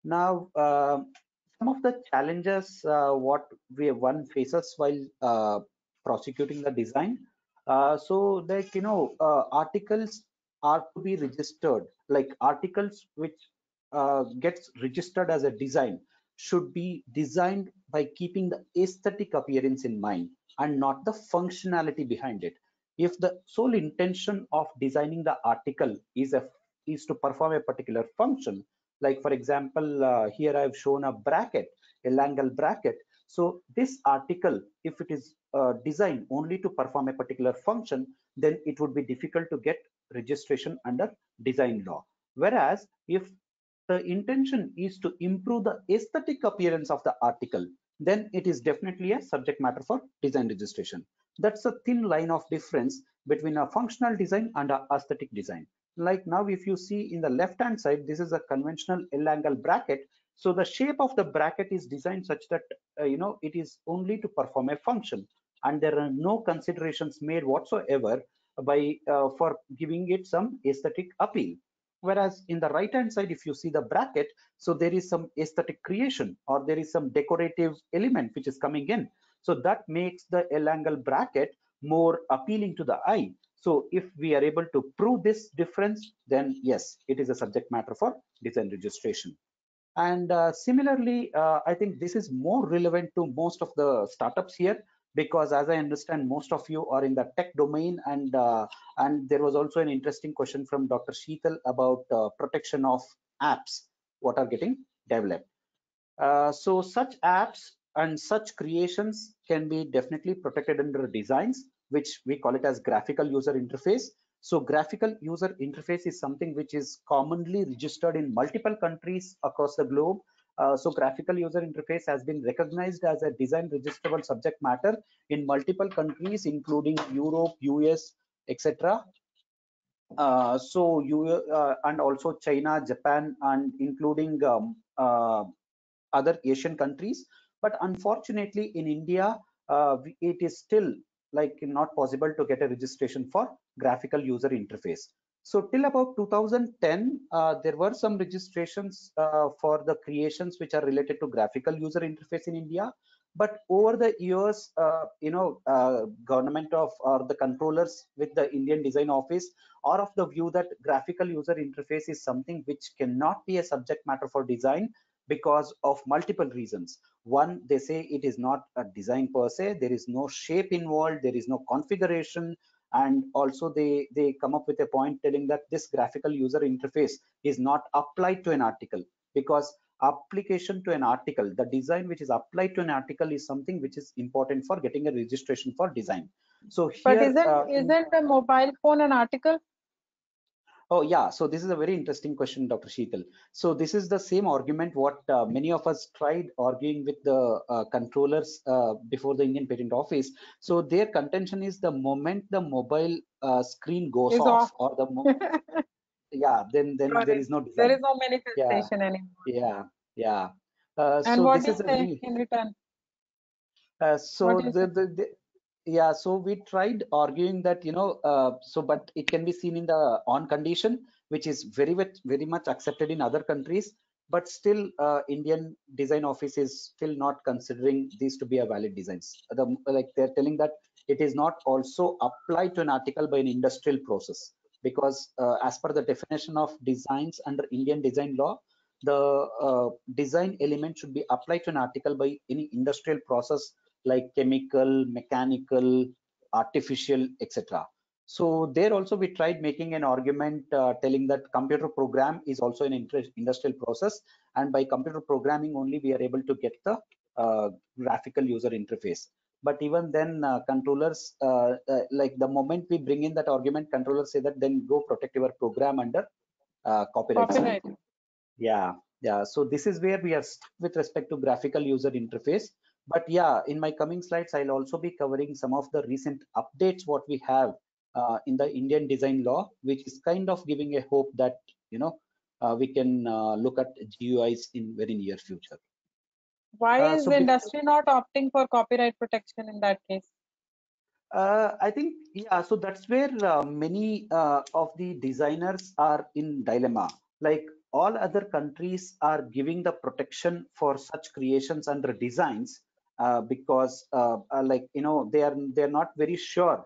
Now, some of the challenges what one faces while prosecuting the design. So like, articles are to be registered, like articles which gets registered as a design should be designed by keeping the aesthetic appearance in mind and not the functionality behind it. If the sole intention of designing the article is to perform a particular function, like for example, here I've shown a bracket, a Langle bracket. So this article, if it is designed only to perform a particular function, then it would be difficult to get registration under design law. Whereas if the intention is to improve the aesthetic appearance of the article, then it is definitely a subject matter for design registration. That's a thin line of difference between a functional design and a aesthetic design. Like now, if you see in the left hand side, this is a conventional L-angle bracket. So the shape of the bracket is designed such that it is only to perform a function, and there are no considerations made whatsoever by for giving it some aesthetic appeal. Whereas in the right hand side, if you see the bracket, so there is some aesthetic creation, or there is some decorative element which is coming in. So that makes the L-angle bracket more appealing to the eye. So if we are able to prove this difference, then yes, it is a subject matter for design registration. And similarly, I think this is more relevant to most of the startups here, because as I understand, most of you are in the tech domain, and there was also an interesting question from Dr. Sheetal about protection of apps what are getting developed. So such apps and such creations can be definitely protected under designs, which we call it as graphical user interface. So graphical user interface is something which is commonly registered in multiple countries across the globe. So graphical user interface has been recognized as a design registrable subject matter in multiple countries, including Europe, US, etc. And also China, Japan, and including other Asian countries. But unfortunately, in India, it is still like not possible to get a registration for graphical user interface. So till about 2010, there were some registrations for the creations which are related to graphical user interface in India. But over the years, government of or the controllers with the Indian Design Office are of the view that graphical user interface is something which cannot be a subject matter for design, because of multiple reasons. One, they say it is not a design per se, there is no shape involved, there is no configuration, and also they come up with a point telling that this graphical user interface is not applied to an article, because application to an article, the design which is applied to an article is something which is important for getting a registration for design. So But here isn't a mobile phone an article? Oh yeah, so this is a very interesting question, Dr. Sheetal. So this is the same argument what many of us tried arguing with the controllers before the Indian Patent Office. So their contention is the moment the mobile screen goes Is off, off. or the yeah, then Got there it. is no There design. is no Yeah, manifestation anymore. yeah. And So what this do you is a say very in return? What so do you say? yeah, so we tried arguing that, so but it can be seen in the on condition, which is very much accepted in other countries, but still Indian Design Office is still not considering these to be a valid designs. Like they're telling that it is not also applied to an article by an industrial process, because as per the definition of designs under Indian design law, the design element should be applied to an article by any industrial process like chemical, mechanical, artificial, etc. So there also we tried making an argument telling that computer program is also an industrial process, and by computer programming only we are able to get the graphical user interface. But even then controllers, like the moment we bring in that argument, controllers say that then go protect your program under copyright. Copyright. Yeah. So this is where we are stuck with respect to graphical user interface. But yeah, in my coming slides, I'll also be covering some of the recent updates what we have in the Indian design law, which is kind of giving a hope that we can look at GUIs in very near future. Why is So the industry not opting for copyright protection in that case? I think, yeah, so that's where many of the designers are in dilemma. Like all other countries are giving the protection for such creations under designs because like, they're not very sure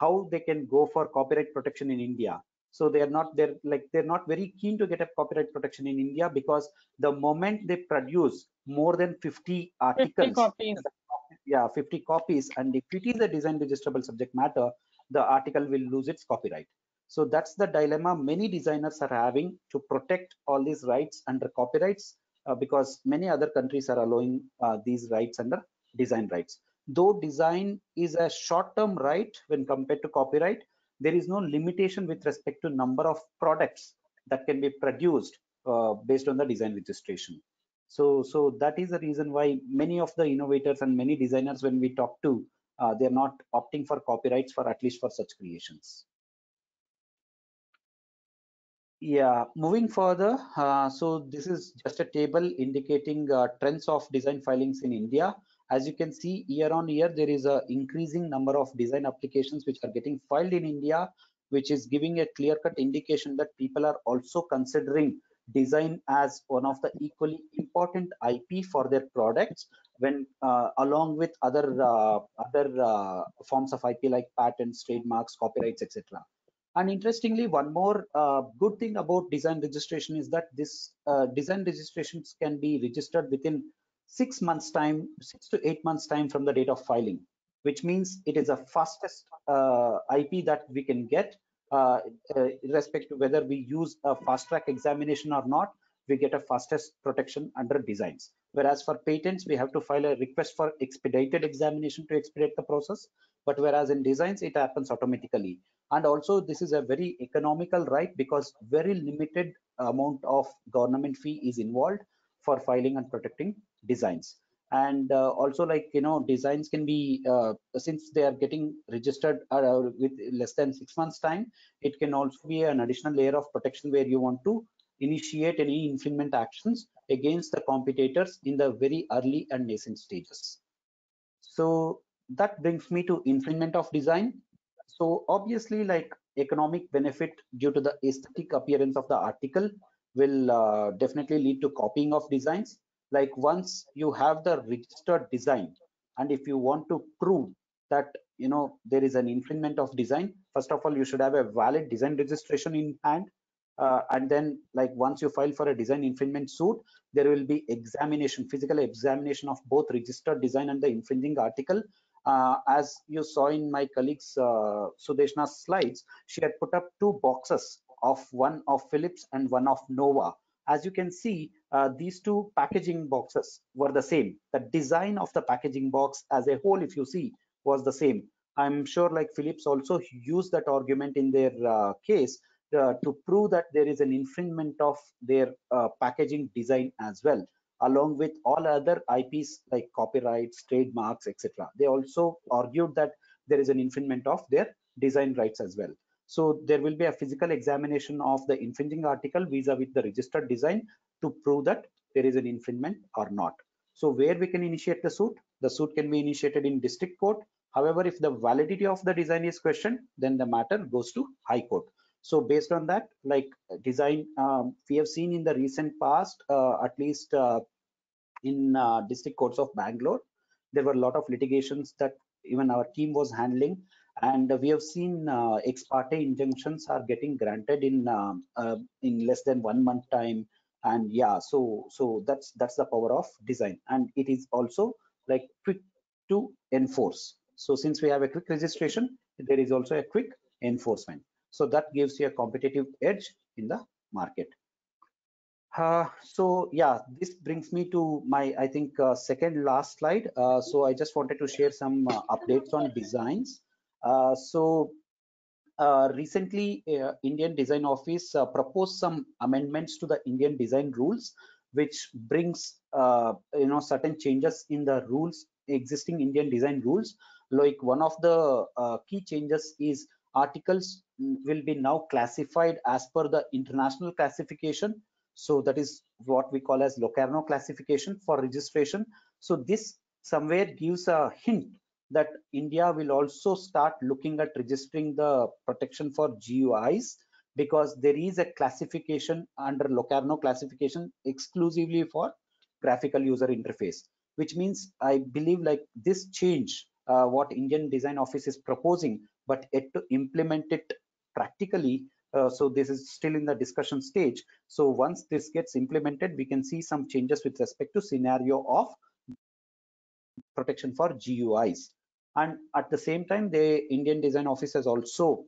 how they can go for copyright protection in India. So they're not very keen to get a copyright protection in India, because the moment they produce more than 50 50 articles, copies. yeah, 50 copies, and if it is a design registrable subject matter, the article will lose its copyright. So that's the dilemma many designers are having to protect all these rights under copyrights, because many other countries are allowing these rights under design rights. Though design is a short-term right when compared to copyright, there is no limitation with respect to number of products that can be produced based on the design registration. So that is the reason why many of the innovators and many designers, when we talk to, they're not opting for copyrights for at least for such creations. Yeah, moving further, so this is just a table indicating trends of design filings in India. As you can see, year on year, there is a increasing number of design applications which are getting filed in India, which is giving a clear-cut indication that people are also considering design as one of the equally important IP for their products, when along with other forms of IP like patents, trademarks, copyrights, etc. And interestingly, one more good thing about design registration is that this design registrations can be registered within 6 months time, 6 to 8 months time from the date of filing, which means it is the fastest IP that we can get, irrespective to whether we use a fast track examination or not. We get a fastest protection under designs. Whereas for patents, we have to file a request for expedited examination to expedite the process. But whereas in designs, it happens automatically. And also this is a very economical right, because very limited amount of government fee is involved for filing and protecting designs. And also, like, designs can be since they are getting registered with less than 6 months time, it can also be an additional layer of protection where you want to initiate any infringement actions against the competitors in the very early and nascent stages. So that brings me to infringement of design. So obviously, like, economic benefit due to the aesthetic appearance of the article will definitely lead to copying of designs. Like once you have the registered design, and if you want to prove that there is an infringement of design, first of all you should have a valid design registration in hand. And then like once you file for a design infringement suit, there will be examination, physical examination of both registered design and the infringing article. As you saw in my colleague's Sudeshna's slides, she had put up two boxes, of one of Philips and one of Nova. As you can see, these two packaging boxes were the same. The design of the packaging box as a whole, if you see, was the same. I'm sure like Philips also used that argument in their case to prove that there is an infringement of their packaging design as well, along with all other IPs like copyrights, trademarks, etc. They also argued that there is an infringement of their design rights as well. So there will be a physical examination of the infringing article vis-a-vis the registered design to prove that there is an infringement or not. So where we can initiate the suit? The suit can be initiated in district court. However, if the validity of the design is questioned, then the matter goes to High Court. So based on that, like design, we have seen in the recent past, at least in district courts of Bangalore, there were a lot of litigations that even our team was handling, and we have seen ex parte injunctions are getting granted in less than 1 month time. And yeah, so that's the power of design, and it is also like quick to enforce. So since we have a quick registration, there is also a quick enforcement. So that gives you a competitive edge in the market. So yeah, this brings me to my, I think, second last slide. So I just wanted to share some updates on designs. Recently, Indian Design Office proposed some amendments to the Indian design rules, which brings certain changes in the rules, existing Indian design rules. Like one of the key changes is articles will be now classified as per the international classification. So that is what we call as Locarno classification for registration. So this somewhere gives a hint that India will also start looking at registering the protection for GUIs, because there is a classification under Locarno classification exclusively for graphical user interface, which means I believe like this change, what Indian Design Office is proposing, but yet to implement it practically. So this is still in the discussion stage. So once this gets implemented, we can see some changes with respect to scenario of protection for GUIs. And at the same time, the Indian Design Office has also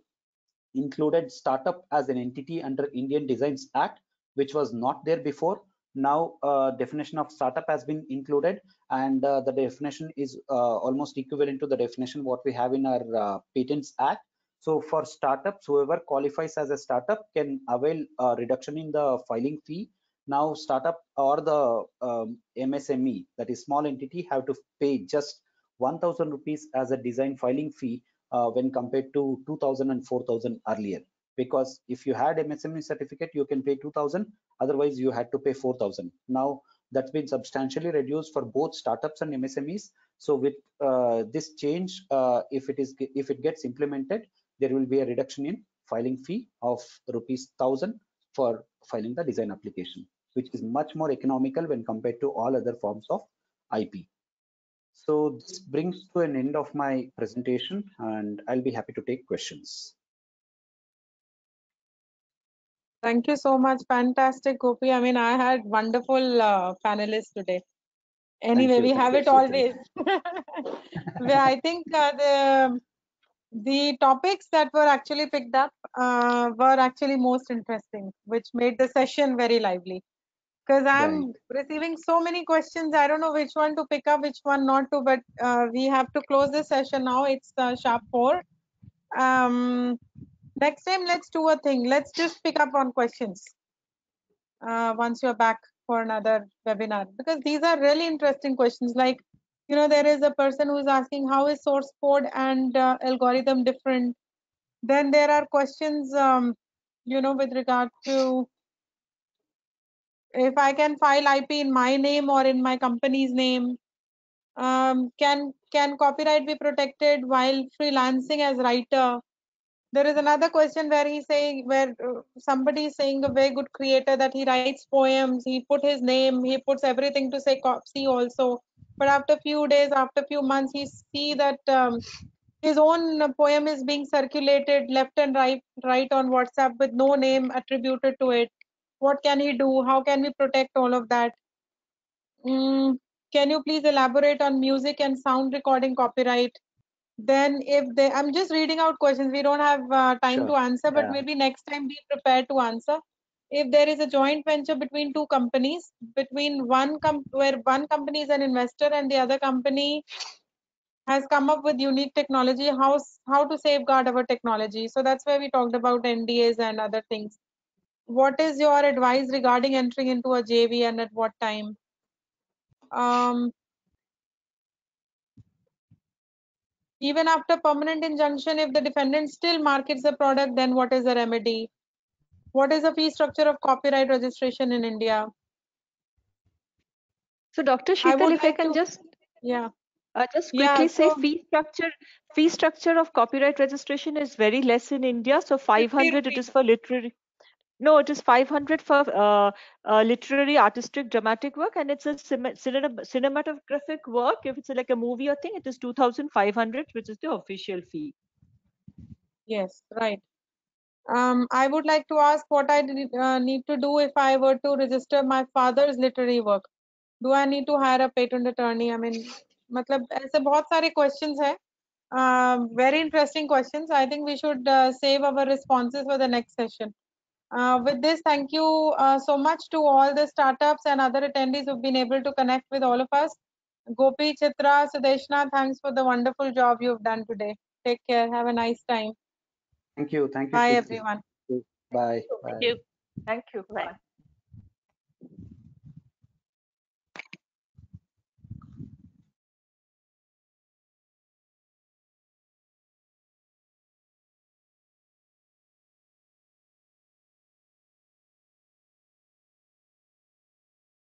included startup as an entity under Indian Designs Act, which was not there before. Now definition of startup has been included, and the definition is almost equivalent to the definition what we have in our Patents Act. So for startups, whoever qualifies as a startup can avail a reduction in the filing fee. Now startup or the MSME, that is small entity, have to pay just 1,000 rupees as a design filing fee when compared to 2,000 and 4,000 earlier. Because if you had MSME certificate, you can pay 2,000, otherwise you had to pay 4,000. Now that's been substantially reduced for both startups and MSMEs. So with this change, if it gets implemented, there will be a reduction in filing fee of rupees 1,000 for filing the design application, which is much more economical when compared to all other forms of IP. So this brings to an end of my presentation, and I'll be happy to take questions. Thank you so much. Fantastic, Gopi. I mean, I had wonderful panelists today. Anyway, we have it always. I think the topics that were actually picked up were actually most interesting, which made the session very lively. Because I'm receiving so many questions, I don't know which one to pick up, which one not to, but we have to close this session now. It's sharp 4. Next time, let's do a thing. Let's just pick up on questions once you're back for another webinar, because these are really interesting questions. Like, you know, there is a person who's asking how is source code and algorithm different. Then there are questions, you know, with regard to if I can file IP in my name or in my company's name. Can copyright be protected while freelancing as writer? There is another question where he's saying, where somebody is saying, a very good creator, that he writes poems, he put his name, he puts everything to say copy also, but after few days, after few months, he see that his own poem is being circulated left and right on WhatsApp with no name attributed to it. What can he do? How can we protect all of that? Can you please elaborate on music and sound recording copyright? Then I'm just reading out questions. We don't have time Sure. to answer, but Yeah. maybe next time be prepared to answer. If there is a joint venture between two companies, where one company is an investor and the other company has come up with unique technology, how to safeguard our technology. So that's where we talked about NDAs and other things. What is your advice regarding entering into a JV and at what time? Even after permanent injunction, if the defendant still markets the product, then what is the remedy? What is the fee structure of copyright registration in India? So Dr. I Sheetal, would if I like can to, just yeah, just yeah. quickly say So fee structure of copyright registration is very less in India. So 50 500 it rupees. is for literary. No, it is 500 for literary, artistic, dramatic work, and it's a cinematographic work. If it's like a movie or thing, it is 2,500, which is the official fee. Yes, right. I would like to ask what I need to do if I were to register my father's literary work. Do I need to hire a patent attorney? I mean, मतलब ऐसे बहुत सारे questions हैं. Very interesting questions. I think we should save our responses for the next session. With this, thank you so much to all the startups and other attendees who've been able to connect with all of us. Gopi, Chitra, Sudeshna, thanks for the wonderful job you've done today. Take care. Have a nice time. Thank you. Thank you. Bye, Shruti. everyone. Bye. Thank you. Thank you. Bye. Bye.